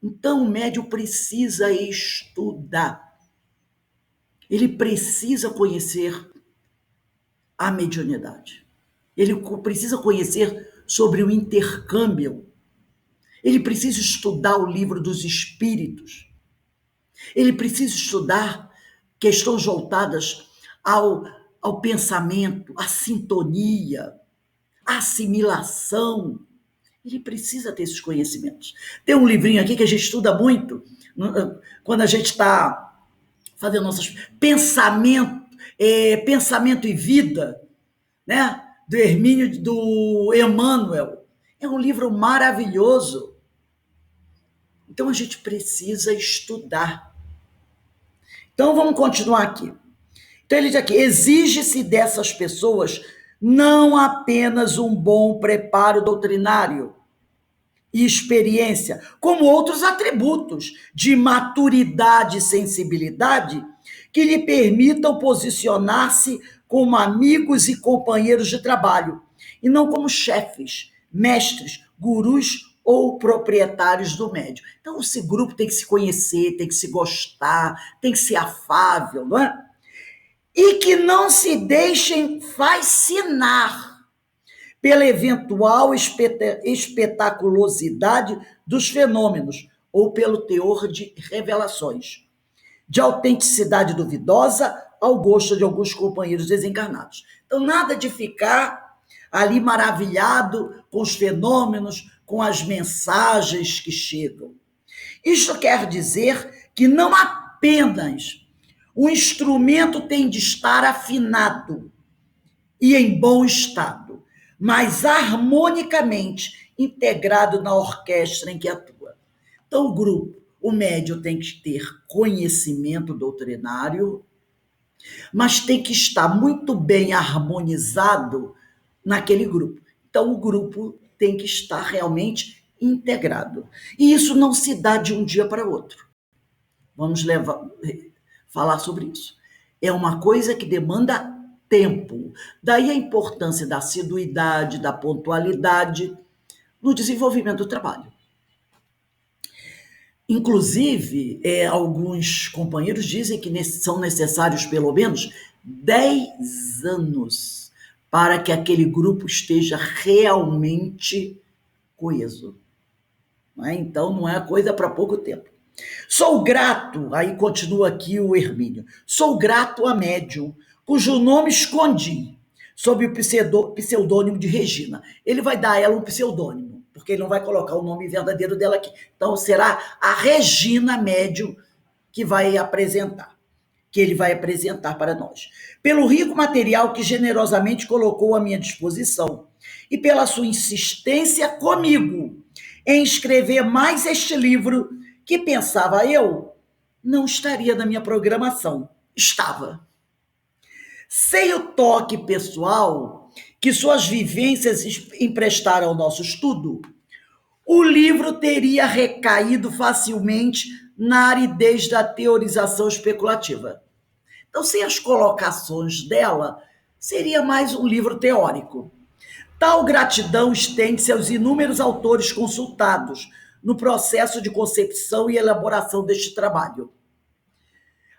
[SPEAKER 1] Então, o médium precisa estudar. Ele precisa conhecer a mediunidade. Ele precisa conhecer sobre o intercâmbio. Ele precisa estudar o livro dos espíritos. Ele precisa estudar questões voltadas ao pensamento, à sintonia, à assimilação. Ele precisa ter esses conhecimentos. Tem um livrinho aqui que a gente estuda muito quando a gente está fazendo nossos pensamento e vida, né? Do Hermínio, do Emmanuel. É um livro maravilhoso. Então a gente precisa estudar. Então vamos continuar aqui. Então ele diz aqui, exige-se dessas pessoas não apenas um bom preparo doutrinário e experiência, como outros atributos de maturidade e sensibilidade que lhe permitam posicionar-se como amigos e companheiros de trabalho, e não como chefes, mestres, gurus ou proprietários do médio. Então, esse grupo tem que se conhecer, tem que se gostar, tem que ser afável, não é? e que não se deixem fascinar pela eventual espetaculosidade dos fenômenos ou pelo teor de revelações, de autenticidade duvidosa ao gosto de alguns companheiros desencarnados. Então, nada de ficar ali maravilhado com os fenômenos, com as mensagens que chegam. Isto quer dizer que não apenas o instrumento tem de estar afinado e em bom estado, mas harmonicamente integrado na orquestra em que atua. Então, o grupo, o médium tem que ter conhecimento doutrinário, mas tem que estar muito bem harmonizado naquele grupo. Então, o grupo tem que estar realmente integrado. E isso não se dá de um dia para outro. Vamos falar sobre isso. É uma coisa que demanda tempo. Daí a importância da assiduidade, da pontualidade no desenvolvimento do trabalho. Inclusive, alguns companheiros dizem que são necessários pelo menos 10 anos para que aquele grupo esteja realmente coeso. Então, não é coisa para pouco tempo. Sou grato, aí continua aqui o Hermínio, sou grato a médium, cujo nome escondi, sob o pseudônimo de Regina. Ele vai dar a ela um pseudônimo, porque ele não vai colocar o nome verdadeiro dela aqui. Então, será a Regina médium que vai apresentar, que ele vai apresentar para nós. Pelo rico material que generosamente colocou à minha disposição e pela sua insistência comigo em escrever mais este livro, que pensava eu, não estaria na minha programação. Estava. Sem o toque pessoal que suas vivências emprestaram ao nosso estudo, o livro teria recaído facilmente na aridez da teorização especulativa. Então, sem as colocações dela, seria mais um livro teórico. Tal gratidão estende-se aos inúmeros autores consultados no processo de concepção e elaboração deste trabalho.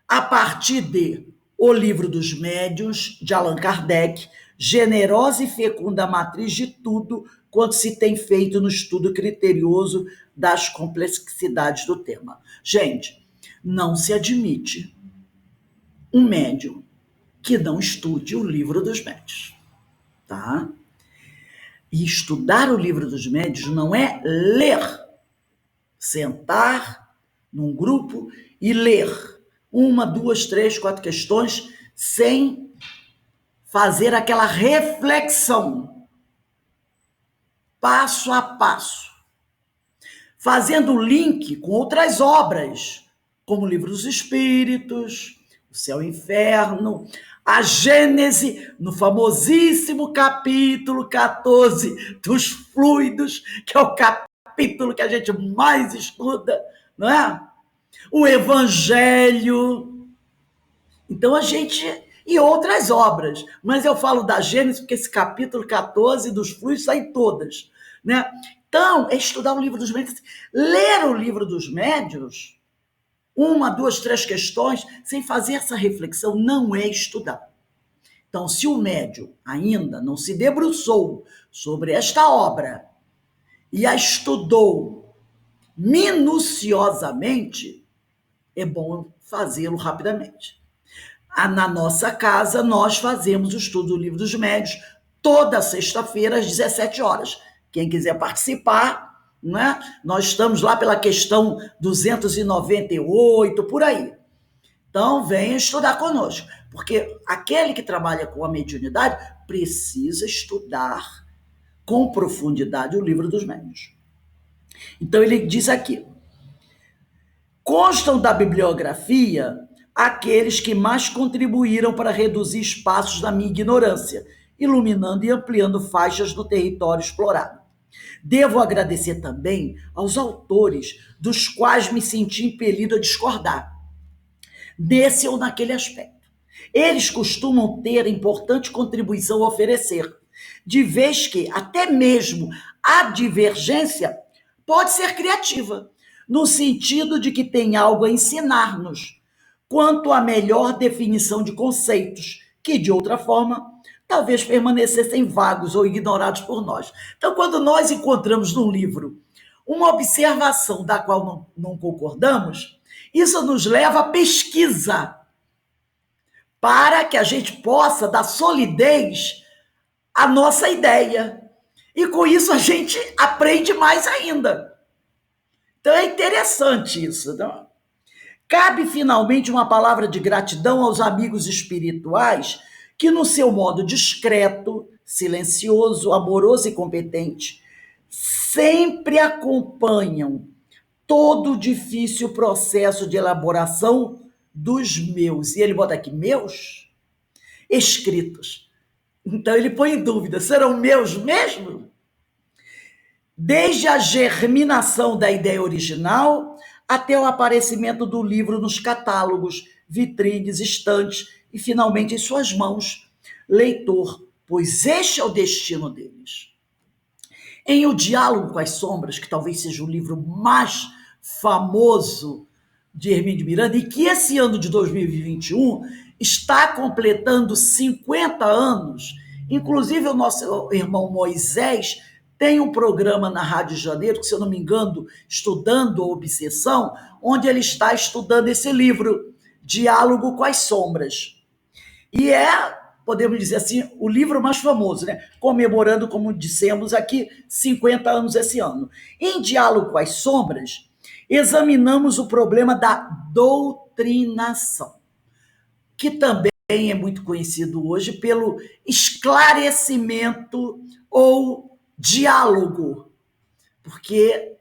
[SPEAKER 1] A partir de O Livro dos Médiuns, de Allan Kardec, generosa e fecunda matriz de tudo quanto se tem feito no estudo criterioso das complexidades do tema. Gente, não se admite um médium que não estude o Livro dos Médiuns, tá? E estudar o Livro dos Médiuns não é ler, sentar num grupo e ler 1, 2, 3, 4 questões sem fazer aquela reflexão, passo a passo, fazendo link com outras obras, como o Livro dos Espíritos, o Céu e o Inferno, a Gênese, no famosíssimo capítulo 14 dos fluidos, que é o capítulo que a gente mais estuda, não é? O Evangelho. Então, e outras obras, mas eu falo da Gênese porque esse capítulo 14 dos fluidos está em todas, né? Então, é estudar o Livro dos Médiuns, ler o Livro dos Médiuns, 1, 2, 3 questões, sem fazer essa reflexão, não é estudar. Então, se o médium ainda não se debruçou sobre esta obra e a estudou minuciosamente, é bom fazê-lo rapidamente. Na nossa casa, nós fazemos o estudo do Livro dos Médiuns toda sexta-feira, às 17 horas. Quem quiser participar, né? Nós estamos lá pela questão 298, por aí. Então, venha estudar conosco, porque aquele que trabalha com a mediunidade precisa estudar com profundidade o Livro dos Médiuns. Então, ele diz aqui, constam da bibliografia aqueles que mais contribuíram para reduzir espaços da minha ignorância, iluminando e ampliando faixas do território explorado. Devo agradecer também aos autores dos quais me senti impelido a discordar, nesse ou naquele aspecto. Eles costumam ter importante contribuição a oferecer, de vez que até mesmo a divergência pode ser criativa, no sentido de que tem algo a ensinar-nos, quanto à melhor definição de conceitos, que, de outra forma, talvez permanecessem vagos ou ignorados por nós. Então, quando nós encontramos num livro uma observação da qual não concordamos, isso nos leva à pesquisa, para que a gente possa dar solidez à nossa ideia. E com isso a gente aprende mais ainda. Então é interessante isso, não? Cabe finalmente uma palavra de gratidão aos amigos espirituais que, no seu modo discreto, silencioso, amoroso e competente, sempre acompanham todo o difícil processo de elaboração dos meus, e ele bota aqui, meus, escritos. Então ele põe em dúvida, serão meus mesmo? Desde a germinação da ideia original até o aparecimento do livro nos catálogos, vitrines, estantes e finalmente em suas mãos, leitor, pois este é o destino deles. Em O Diálogo com as Sombras, que talvez seja o livro mais famoso de Hermínio de Miranda, e que esse ano de 2021 está completando 50 anos, inclusive o nosso irmão Moisés tem um programa na Rádio Janeiro, que, se eu não me engano, Estudando a Obsessão, onde ele está estudando esse livro, Diálogo com as Sombras. E é, podemos dizer assim, o livro mais famoso, né? Comemorando, como dissemos aqui, 50 anos esse ano. Em Diálogo com as Sombras, examinamos o problema da doutrinação, que também é muito conhecido hoje pelo esclarecimento ou diálogo, porque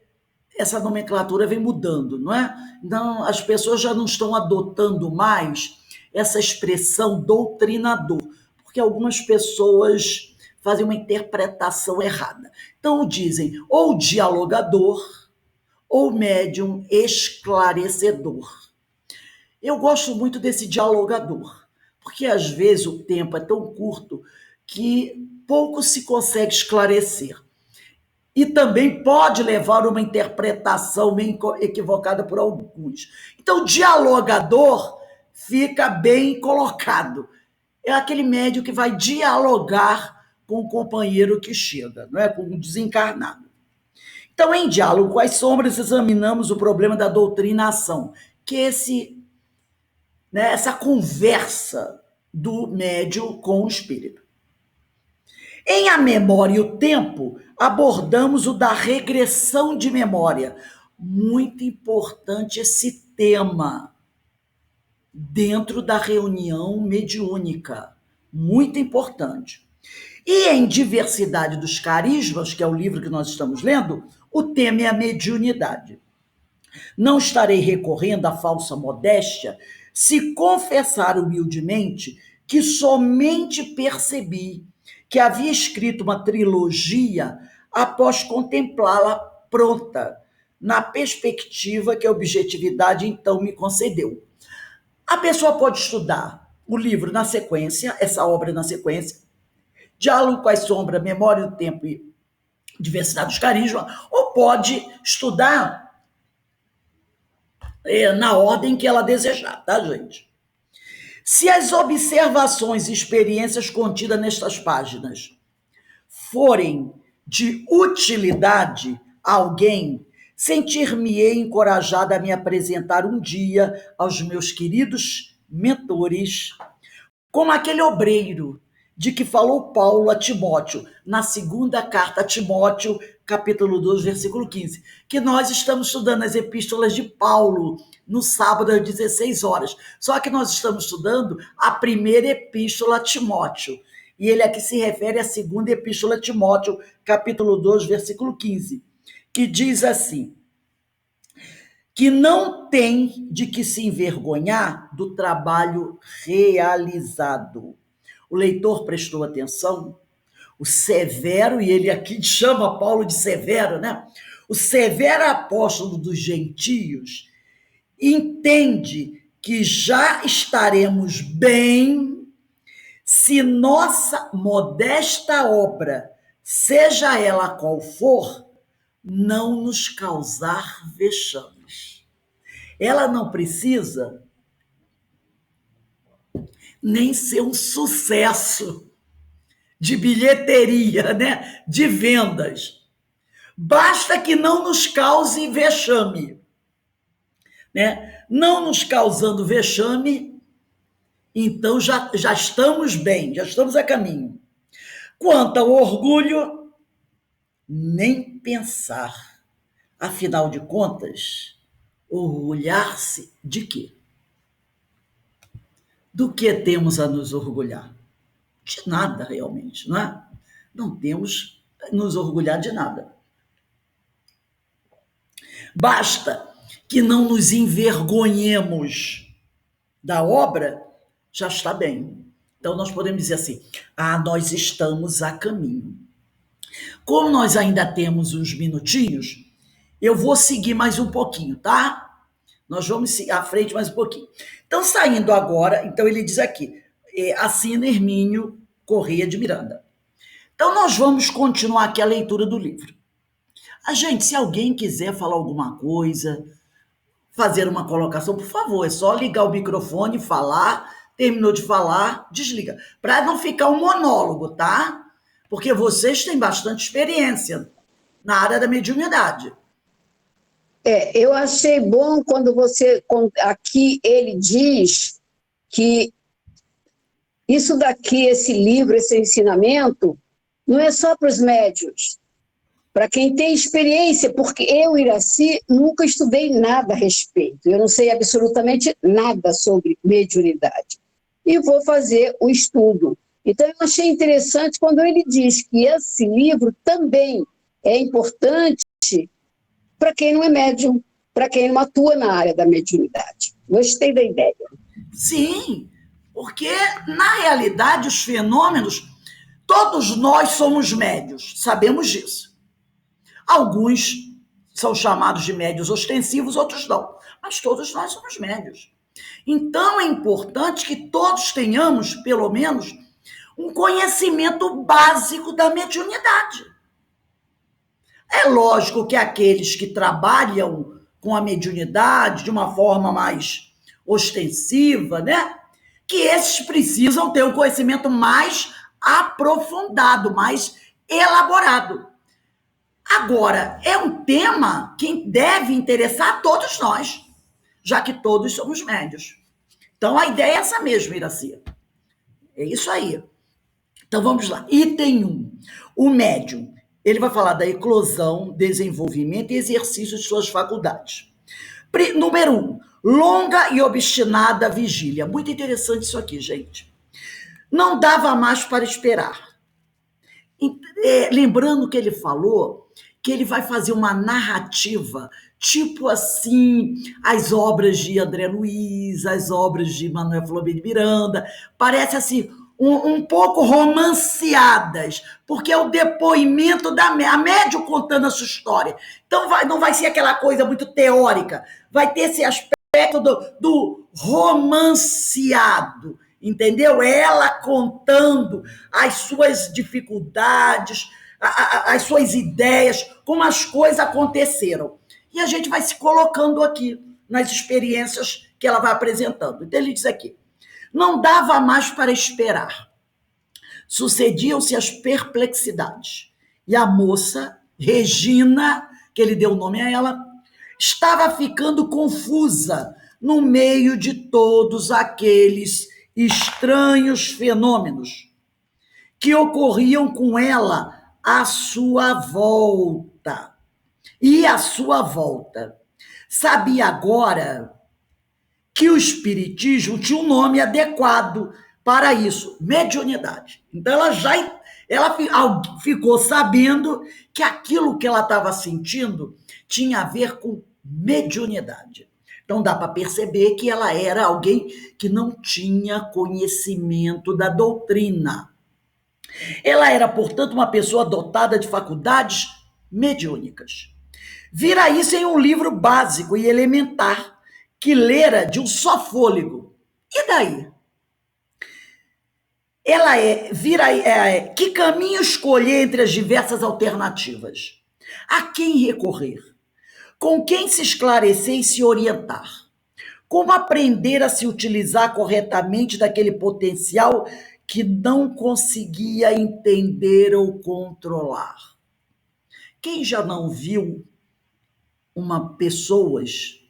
[SPEAKER 1] essa nomenclatura vem mudando, não é? Então, as pessoas já não estão adotando mais essa expressão doutrinador, porque algumas pessoas fazem uma interpretação errada. Então, dizem ou dialogador ou médium esclarecedor. Eu gosto muito desse dialogador, porque às vezes o tempo é tão curto que pouco se consegue esclarecer. E também pode levar a uma interpretação meio equivocada por alguns. Então, o dialogador fica bem colocado. É aquele médium que vai dialogar com o companheiro que chega, não é? Com o desencarnado. Então, em Diálogo com as Sombras, examinamos o problema da doutrinação, que é essa conversa do médium com o espírito. Em A Memória e o Tempo, abordamos o da regressão de memória. Muito importante esse tema dentro da reunião mediúnica. Muito importante. E em Diversidade dos Carismas, que é o livro que nós estamos lendo, o tema é a mediunidade. Não estarei recorrendo à falsa modéstia se confessar humildemente que somente percebi que havia escrito uma trilogia após contemplá-la pronta, na perspectiva que a objetividade então me concedeu. A pessoa pode estudar o livro na sequência, essa obra na sequência, Diálogo com as Sombras, Memória do Tempo e Diversidade dos Carismas, ou pode estudar na ordem que ela desejar, tá, gente? Se as observações e experiências contidas nestas páginas forem de utilidade a alguém, sentir-me-ei encorajada a me apresentar um dia aos meus queridos mentores, como aquele obreiro de que falou Paulo a Timóteo, na segunda carta a Timóteo, capítulo 2, versículo 15, que nós estamos estudando as epístolas de Paulo no sábado às 16 horas. Só que nós estamos estudando a primeira epístola a Timóteo. E ele aqui se refere à segunda epístola a Timóteo, capítulo 2, versículo 15, que diz assim: que não tem de que se envergonhar do trabalho realizado. O leitor prestou atenção? O severo, e ele aqui chama Paulo de severo, né? O severo apóstolo dos gentios entende que já estaremos bem se nossa modesta obra, seja ela qual for, não nos causar vexames. Ela não precisa nem ser um sucesso de bilheteria, né? De vendas. Basta que não nos cause vexame, né? Não nos causando vexame, então já estamos bem, já estamos a caminho. Quanto ao orgulho, nem pensar. Afinal de contas, orgulhar-se de quê? Do que temos a nos orgulhar? De nada, realmente, não é? Não temos a nos orgulhar de nada. Basta que não nos envergonhemos da obra, já está bem. Então, nós podemos dizer assim: nós estamos a caminho. Como nós ainda temos uns minutinhos, eu vou seguir mais um pouquinho, tá? Nós vamos seguir à frente mais um pouquinho. Então, saindo agora, então ele diz aqui, assina Hermínio Corrêa de Miranda. Então, nós vamos continuar aqui a leitura do livro. Gente, se alguém quiser falar alguma coisa, fazer uma colocação, por favor, é só ligar o microfone, falar, terminou de falar, desliga. Para não ficar um monólogo, tá? Porque vocês têm bastante experiência na área da mediunidade.
[SPEAKER 3] Eu achei bom quando aqui ele diz que isso daqui, esse livro, esse ensinamento, não é só para os médiuns, para quem tem experiência, porque eu, Iraci, nunca estudei nada a respeito, eu não sei absolutamente nada sobre mediunidade, e vou fazer o estudo. Então, eu achei interessante quando ele diz que esse livro também é importante para quem não é médium, para quem não atua na área da mediunidade. Gostei da ideia.
[SPEAKER 1] Sim, porque, na realidade, os fenômenos, todos nós somos médios, sabemos disso. Alguns são chamados de médios ostensivos, outros não. Mas todos nós somos médios. Então, é importante que todos tenhamos, pelo menos, um conhecimento básico da mediunidade. É lógico que aqueles que trabalham com a mediunidade de uma forma mais ostensiva, né? Que esses precisam ter um conhecimento mais aprofundado, mais elaborado. Agora, é um tema que deve interessar a todos nós, já que todos somos médios. Então, a ideia é essa mesmo, Iraci. É isso aí. Então, vamos lá. Item 1. O médium. Ele vai falar da eclosão, desenvolvimento e exercício de suas faculdades. Número 1. Longa e obstinada vigília. Muito interessante isso aqui, gente. Não dava mais para esperar. Lembrando que ele falou que ele vai fazer uma narrativa, tipo assim, as obras de André Luiz, as obras de Manuel Flamengo de Miranda, parece assim, um pouco romanceadas, porque é o depoimento a médium contando a sua história. Então não vai ser aquela coisa muito teórica, vai ter esse aspecto do romanceado, entendeu? Ela contando as suas dificuldades, as suas ideias, como as coisas aconteceram. E a gente vai se colocando aqui nas experiências que ela vai apresentando. Então ele diz aqui, não dava mais para esperar. Sucediam-se as perplexidades. E a moça, Regina, que ele deu o nome a ela, estava ficando confusa no meio de todos aqueles estranhos fenômenos que ocorriam com ela à sua volta. E à sua volta. Sabia agora que o espiritismo tinha um nome adequado para isso, mediunidade. Então ela ficou sabendo que aquilo que ela estava sentindo tinha a ver com mediunidade. Então dá para perceber que ela era alguém que não tinha conhecimento da doutrina. Ela era, portanto, uma pessoa dotada de faculdades mediúnicas. Vira isso em um livro básico e elementar, que lera de um só fôlego. E daí? Que caminho escolher entre as diversas alternativas? A quem recorrer? Com quem se esclarecer e se orientar? Como aprender a se utilizar corretamente daquele potencial que não conseguia entender ou controlar? Quem já não viu pessoas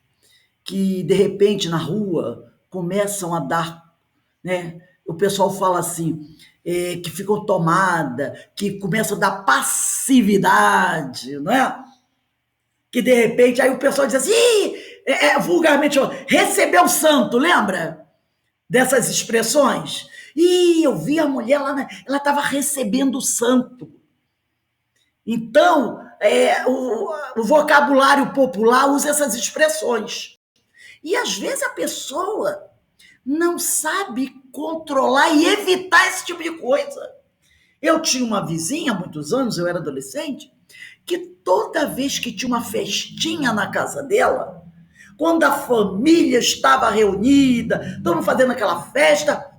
[SPEAKER 1] que, de repente, na rua, começam a dar, né? O pessoal fala assim, que ficam tomada, que começam a dar passividade, não é? Que, de repente, aí o pessoal diz assim, vulgarmente, recebeu o santo, lembra? Dessas expressões. Eu vi a mulher lá, ela estava recebendo o santo. Então, o vocabulário popular usa essas expressões. E, às vezes, a pessoa não sabe controlar e evitar esse tipo de coisa. Eu tinha uma vizinha, há muitos anos, eu era adolescente, que toda vez que tinha uma festinha na casa dela, quando a família estava reunida, todo mundo fazendo aquela festa,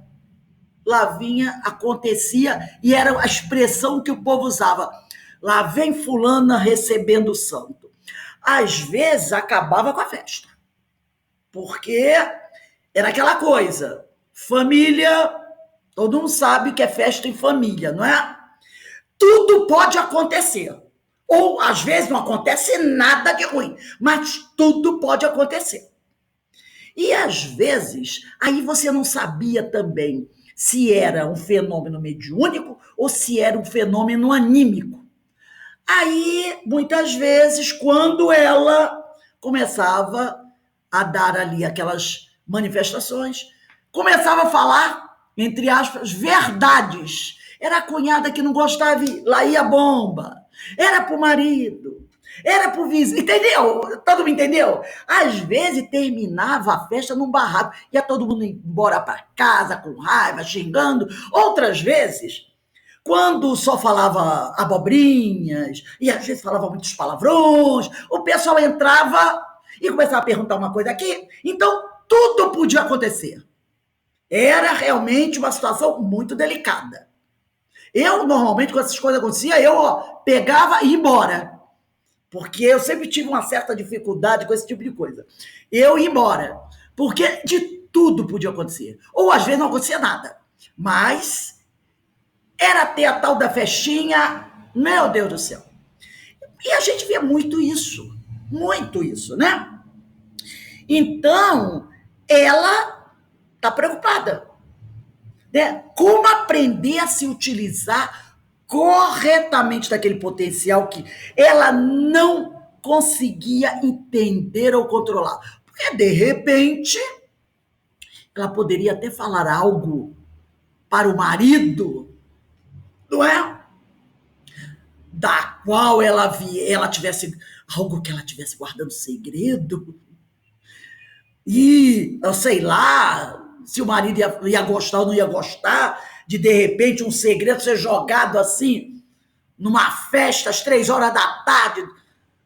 [SPEAKER 1] lá vinha, acontecia, e era a expressão que o povo usava. Lá vem fulana recebendo o santo. Às vezes, acabava com a festa. Porque era aquela coisa, família, todo mundo sabe que é festa em família, não é? Tudo pode acontecer. Ou, às vezes, não acontece nada de ruim, mas tudo pode acontecer. E, às vezes, aí você não sabia também se era um fenômeno mediúnico ou se era um fenômeno anímico. Aí, muitas vezes, quando ela começava a dar ali aquelas manifestações, começava a falar, entre aspas, verdades. Era a cunhada que não gostava, lá ia a bomba. Era pro marido, era pro vizinho, entendeu? Todo mundo entendeu? Às vezes terminava a festa num barraco, ia todo mundo embora para casa com raiva, xingando. Outras vezes, quando só falava abobrinhas, e às vezes falava muitos palavrões, o pessoal entrava e começava a perguntar uma coisa aqui, então tudo podia acontecer. Era realmente uma situação muito delicada. Eu, normalmente, quando essas coisas aconteciam, eu pegava e ia embora. Porque eu sempre tive uma certa dificuldade com esse tipo de coisa. Eu ia embora. Porque de tudo podia acontecer. Ou às vezes não acontecia nada. Mas era ter a tal da festinha, meu Deus do céu. E a gente vê muito isso, né? Então, ela está preocupada, né? Como aprender a se utilizar corretamente daquele potencial que ela não conseguia entender ou controlar. Porque, de repente, ela poderia até falar algo para o marido, não é? Da qual ela tivesse algo que ela tivesse guardando segredo. E eu sei lá se o marido ia gostar ou não ia gostar de repente, um segredo ser jogado assim, numa festa às 3 horas da tarde,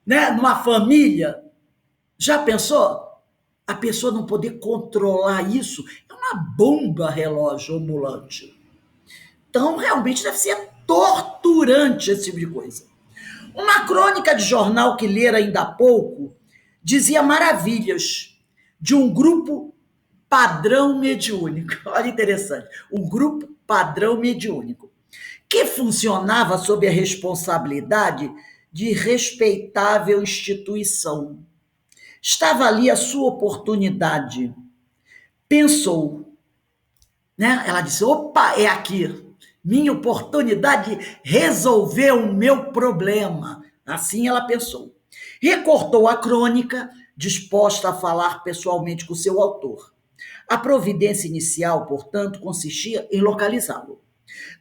[SPEAKER 1] né? Numa família. Já pensou? A pessoa não poder controlar isso é uma bomba relógio ambulante. Então, realmente deve ser torturante esse tipo de coisa. Uma crônica de jornal que lera ainda há pouco dizia maravilhas de um grupo padrão mediúnico. Olha, interessante. Um grupo padrão mediúnico que funcionava sob a responsabilidade de respeitável instituição. Estava ali a sua oportunidade. Pensou, né? Ela disse, opa, é aqui. Minha oportunidade de resolver o meu problema. Assim ela pensou. Recortou a crônica, disposta a falar pessoalmente com seu autor. A providência inicial, portanto, consistia em localizá-lo.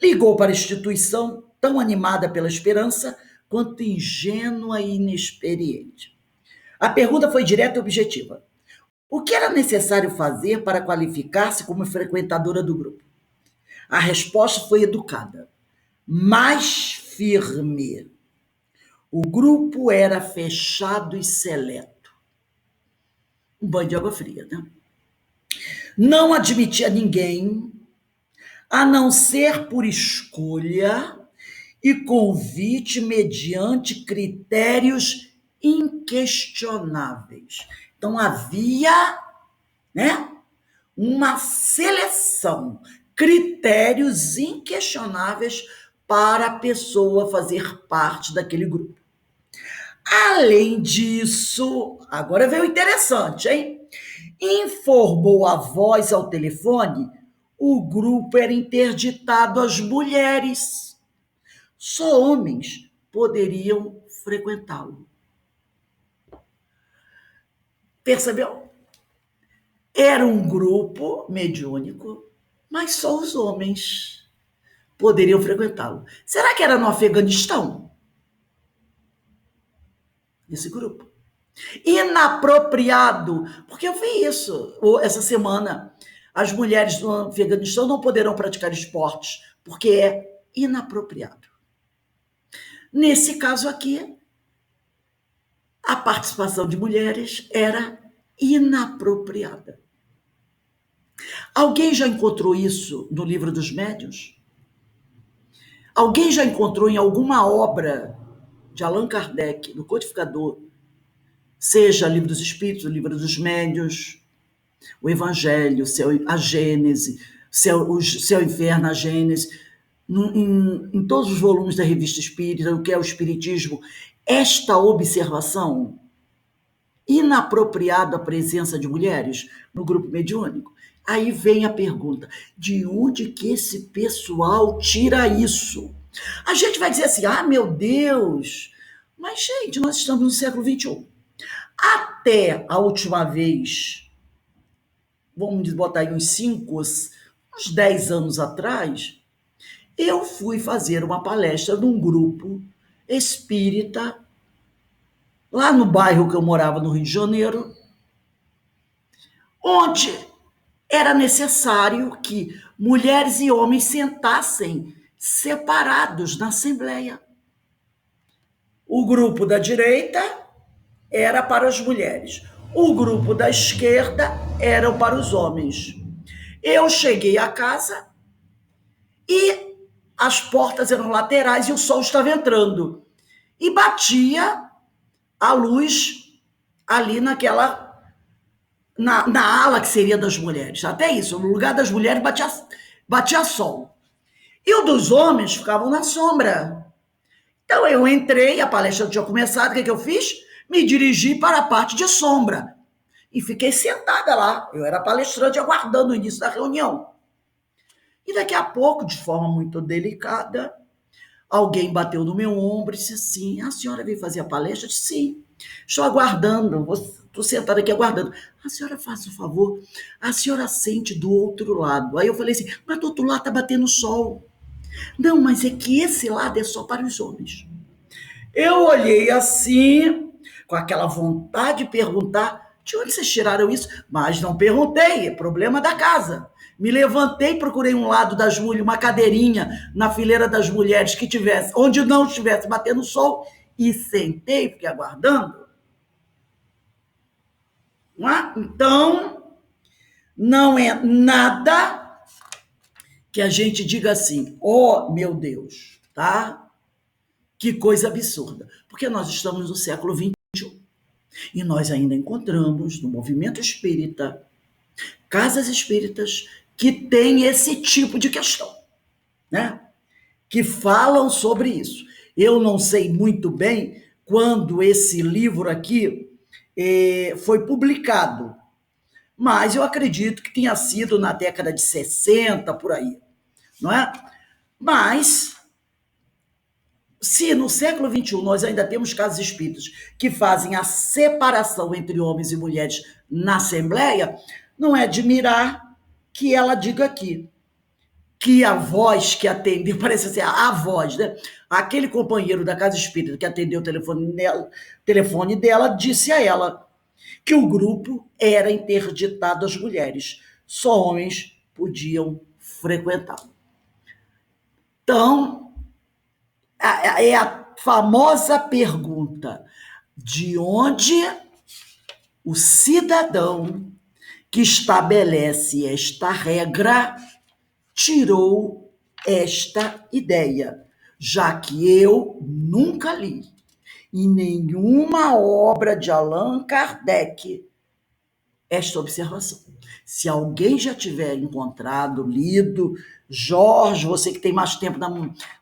[SPEAKER 1] Ligou para a instituição, tão animada pela esperança, quanto ingênua e inexperiente. A pergunta foi direta e objetiva. O que era necessário fazer para qualificar-se como frequentadora do grupo? A resposta foi educada, mas firme. O grupo era fechado e seleto. Um banho de água fria, né? Não admitia ninguém, a não ser por escolha e convite mediante critérios inquestionáveis. Então, havia né? Uma seleção, critérios inquestionáveis para a pessoa fazer parte daquele grupo. Além disso, agora veio o interessante, hein? Informou a voz ao telefone, o grupo era interditado às mulheres. Só homens poderiam frequentá-lo. Percebeu? Era um grupo mediúnico, mas só os homens poderiam frequentá-lo. Será que era no Afeganistão? Esse grupo. Inapropriado, porque eu vi isso essa semana. As mulheres do Afeganistão não poderão praticar esportes, porque é inapropriado. Nesse caso aqui, a participação de mulheres era inapropriada. Alguém já encontrou isso no Livro dos Médiuns? Alguém já encontrou em alguma obra de Allan Kardec, no Codificador, seja Livro dos Espíritos, o Livro dos Médiuns, o Evangelho, a Gênese, Céu e Inferno, a Gênese, em todos os volumes da Revista Espírita, o que é o Espiritismo, esta observação inapropriada a presença de mulheres no grupo mediúnico? Aí vem a pergunta, de onde que esse pessoal tira isso? A gente vai dizer assim, meu Deus, mas gente, nós estamos no século XXI. Até a última vez, vamos botar aí uns 10 anos atrás, eu fui fazer uma palestra num grupo espírita, lá no bairro que eu morava, no Rio de Janeiro, onde era necessário que mulheres e homens sentassem separados na assembleia. O grupo da direita era para as mulheres, o grupo da esquerda era para os homens. Eu cheguei à casa e as portas eram laterais e o sol estava entrando. E batia a luz ali na ala que seria das mulheres. Até isso, no lugar das mulheres batia sol. E o dos homens ficavam na sombra. Então eu entrei, a palestra tinha começado, o que eu fiz? Me dirigi para a parte de sombra. E fiquei sentada lá. Eu era palestrante aguardando o início da reunião. E daqui a pouco, de forma muito delicada, alguém bateu no meu ombro e disse assim, a senhora veio fazer a palestra? Eu disse, sim, estou aguardando, estou sentada aqui aguardando. A senhora faz o favor, a senhora sente do outro lado. Aí eu falei assim, mas do outro lado está batendo sol. Não, mas é que esse lado é só para os homens. Eu olhei assim, com aquela vontade de perguntar, de onde vocês tiraram isso? Mas não perguntei, é problema da casa. Me levantei, procurei um lado das mulheres, uma cadeirinha na fileira das mulheres que tivesse, onde não estivesse batendo sol, e sentei, fiquei aguardando. Então, não é nada que a gente diga assim, meu Deus, tá? Que coisa absurda. Porque nós estamos no século XXI e nós ainda encontramos no movimento espírita casas espíritas que têm esse tipo de questão, né? Que falam sobre isso. Eu não sei muito bem quando esse livro aqui foi publicado, mas eu acredito que tenha sido na década de 60, por aí, não é? Mas, se no século XXI nós ainda temos casas espíritas que fazem a separação entre homens e mulheres na Assembleia, não é admirar que ela diga aqui que a voz que atendeu, parece assim, a voz, né? Aquele companheiro da casa espírita que atendeu o telefone dela disse a ela que o grupo era interditado às mulheres, só homens podiam frequentá-lo. Então, é a famosa pergunta, de onde o cidadão que estabelece esta regra tirou esta ideia, já que eu nunca li em nenhuma obra de Allan Kardec esta observação. Se alguém já tiver encontrado, lido, Jorge, você que tem mais tempo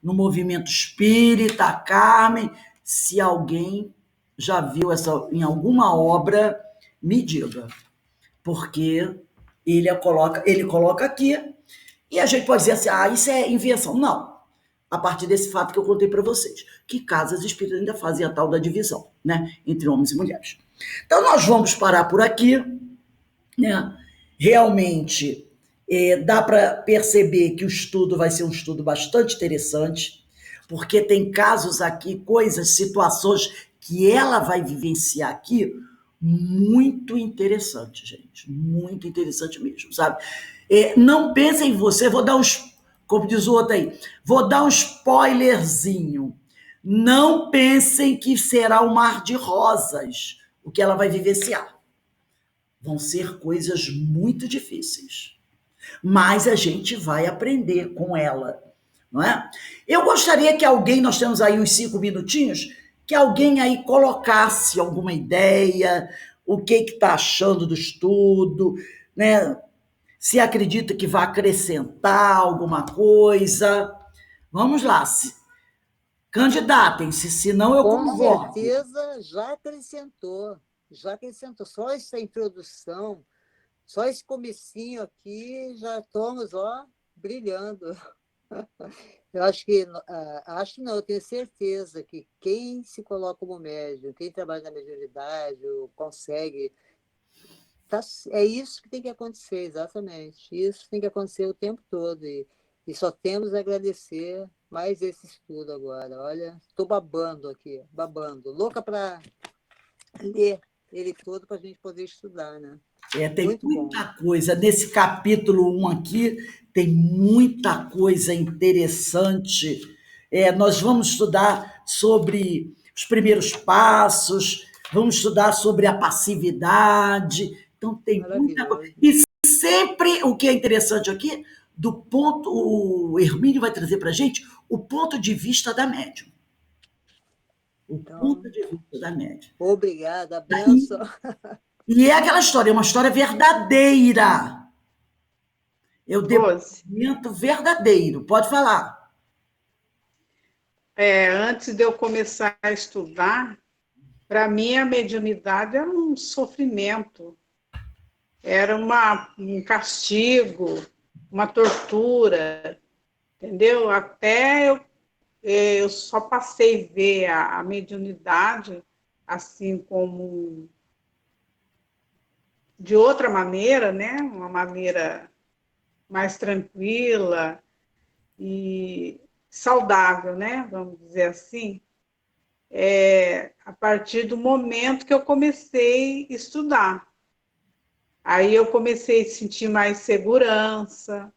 [SPEAKER 1] no movimento espírita, Carmen, se alguém já viu essa em alguma obra, me diga, porque ele coloca aqui, e a gente pode dizer assim, isso é invenção. Não, a partir desse fato que eu contei para vocês, que casas espíritas ainda fazem a tal da divisão, né, entre homens e mulheres. Então, nós vamos parar por aqui, né? Realmente, dá para perceber que o estudo vai ser um estudo bastante interessante, porque tem casos aqui, coisas, situações que ela vai vivenciar aqui, muito interessante, gente, muito interessante mesmo, sabe? Não pensem em você, vou dar uns, como diz o outro aí, vou dar um spoilerzinho. Não pensem que será um mar de rosas o que ela vai vivenciar. Vão ser coisas muito difíceis, mas a gente vai aprender com ela, não é? Eu gostaria que alguém, nós temos aí uns 5 minutinhos, que alguém aí colocasse alguma ideia, o que está achando do estudo, né? Se acredita que vai acrescentar alguma coisa. Vamos lá, candidatem-se, senão eu convoco.
[SPEAKER 4] Com certeza já acrescentou. Só essa introdução, só esse comecinho aqui, já estamos, ó, brilhando. Eu acho não, eu tenho certeza que quem se coloca como médium, quem trabalha na mediunidade, consegue, é isso que tem que acontecer, exatamente. Isso tem que acontecer o tempo todo. E só temos a agradecer mais esse estudo agora. Olha, estou babando aqui, babando. Louca para ler ele todo para a gente poder estudar, né?
[SPEAKER 1] Tem muita coisa. Nesse capítulo 1 aqui, tem muita coisa interessante. Nós vamos estudar sobre os primeiros passos, vamos estudar sobre a passividade. Então, tem muita coisa. E sempre, o que é interessante aqui, o Hermínio vai trazer para a gente o ponto de vista da médium. Ponto de vista da médium.
[SPEAKER 4] Obrigada, benção.
[SPEAKER 1] E é aquela história, é uma história verdadeira. Eu depoimento verdadeiro. Pode falar.
[SPEAKER 5] Antes de eu começar a estudar, para mim a mediunidade era um sofrimento, era um castigo, uma tortura, entendeu? Até eu só passei a ver a mediunidade assim como de outra maneira, né? Uma maneira mais tranquila e saudável, né? Vamos dizer assim, a partir do momento que eu comecei a estudar. Aí eu comecei a sentir mais segurança,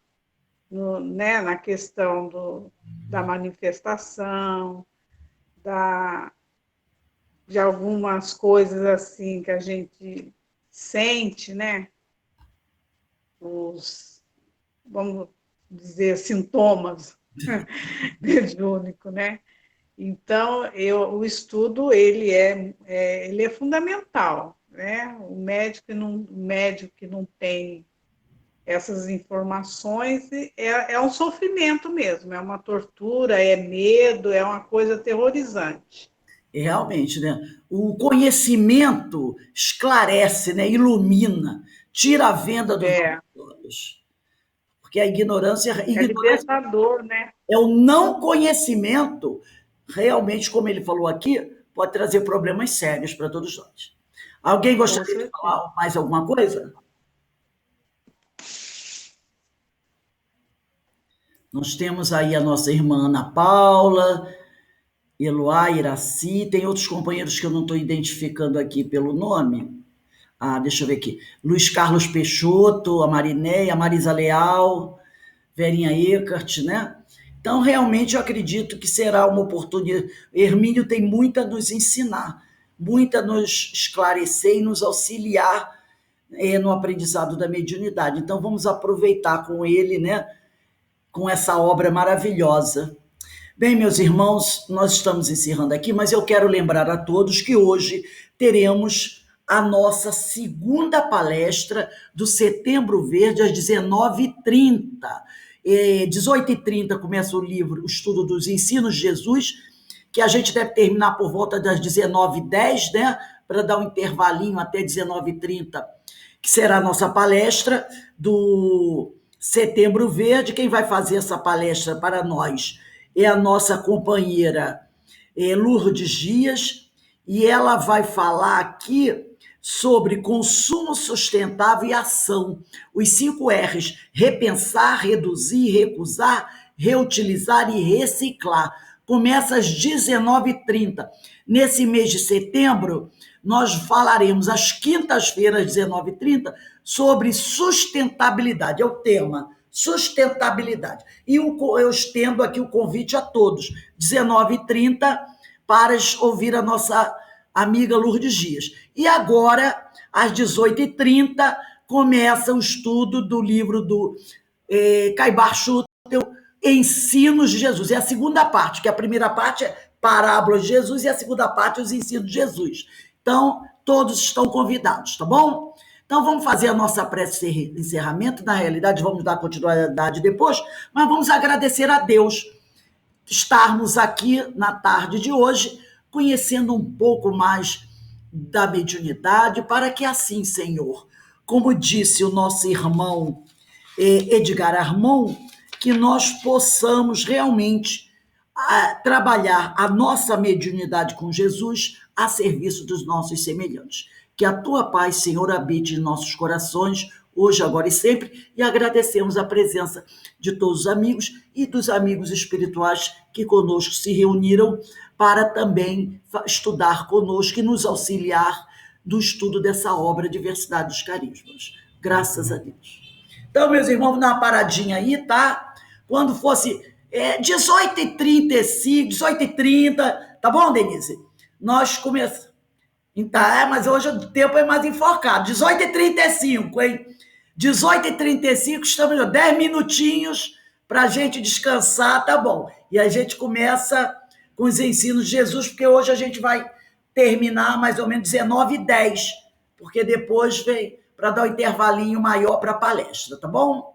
[SPEAKER 5] né? Na questão da manifestação, de algumas coisas assim que a gente sente, né? Vamos dizer, sintomas mediúnicos, né? Então, o estudo ele é fundamental, né? O médico que não tem essas informações é um sofrimento mesmo, é uma tortura, é medo, é uma coisa aterrorizante.
[SPEAKER 1] Realmente, né? O conhecimento esclarece, né? Ilumina, tira a venda dos olhos. Porque a ignorância
[SPEAKER 5] é libertador, né?
[SPEAKER 1] É o não conhecimento, realmente, como ele falou aqui, pode trazer problemas sérios para todos nós. Alguém gostaria de falar mais alguma coisa? Nós temos aí a nossa irmã Ana Paula, Eloá, Iraci, tem outros companheiros que eu não estou identificando aqui pelo nome. Deixa eu ver aqui. Luiz Carlos Peixoto, a Marinéia, a Marisa Leal, Verinha Eckert, né? Então, realmente, eu acredito que será uma oportunidade. Hermínio tem muito a nos ensinar, muito a nos esclarecer e nos auxiliar no aprendizado da mediunidade. Então, vamos aproveitar com ele, né? Com essa obra maravilhosa. Bem, meus irmãos, nós estamos encerrando aqui, mas eu quero lembrar a todos que hoje teremos a nossa segunda palestra do Setembro Verde, às 19h30. 18h30 começa o livro, o estudo dos ensinos de Jesus, que a gente deve terminar por volta das 19h10, né? Para dar um intervalinho até 19h30, que será a nossa palestra do Setembro Verde. Quem vai fazer essa palestra para nós é a nossa companheira Lourdes Dias, e ela vai falar aqui sobre consumo sustentável e ação. Os 5 R's: repensar, reduzir, recusar, reutilizar e reciclar. Começa às 19h30. Nesse mês de setembro, nós falaremos às quintas-feiras, às 19h30, sobre sustentabilidade. É o tema, sustentabilidade. E eu estendo aqui o convite a todos, 19h30, para ouvir a nossa amiga Lourdes Dias. E agora, às 18h30, começa o estudo do livro do Caibar Schutel, Ensinos de Jesus. É a segunda parte, que a primeira parte é Parábolas de Jesus e a segunda parte, os ensinos de Jesus. Então, todos estão convidados, tá bom? Então, vamos fazer a nossa prece de encerramento. Na realidade, vamos dar continuidade depois, mas vamos agradecer a Deus estarmos aqui na tarde de hoje, conhecendo um pouco mais da mediunidade, para que assim, Senhor, como disse o nosso irmão Edgar Armon, que nós possamos realmente trabalhar a nossa mediunidade com Jesus a serviço dos nossos semelhantes. Que a tua paz, Senhor, habite em nossos corações, hoje, agora e sempre, e agradecemos a presença de todos os amigos e dos amigos espirituais que conosco se reuniram para também estudar conosco e nos auxiliar no estudo dessa obra Diversidade dos Carismas. Graças a Deus. Então, meus irmãos, dá uma paradinha aí, tá? Quando fosse 18h35, 18h30, tá bom, Denise? Nós começamos. Tá, mas hoje o tempo é mais enforcado. 18h35, hein? 18h35, estamos 10 minutinhos para a gente descansar, tá bom. E a gente começa com os ensinos de Jesus, porque hoje a gente vai terminar mais ou menos 19h10, porque depois vem para dar um intervalinho maior para a palestra, tá bom?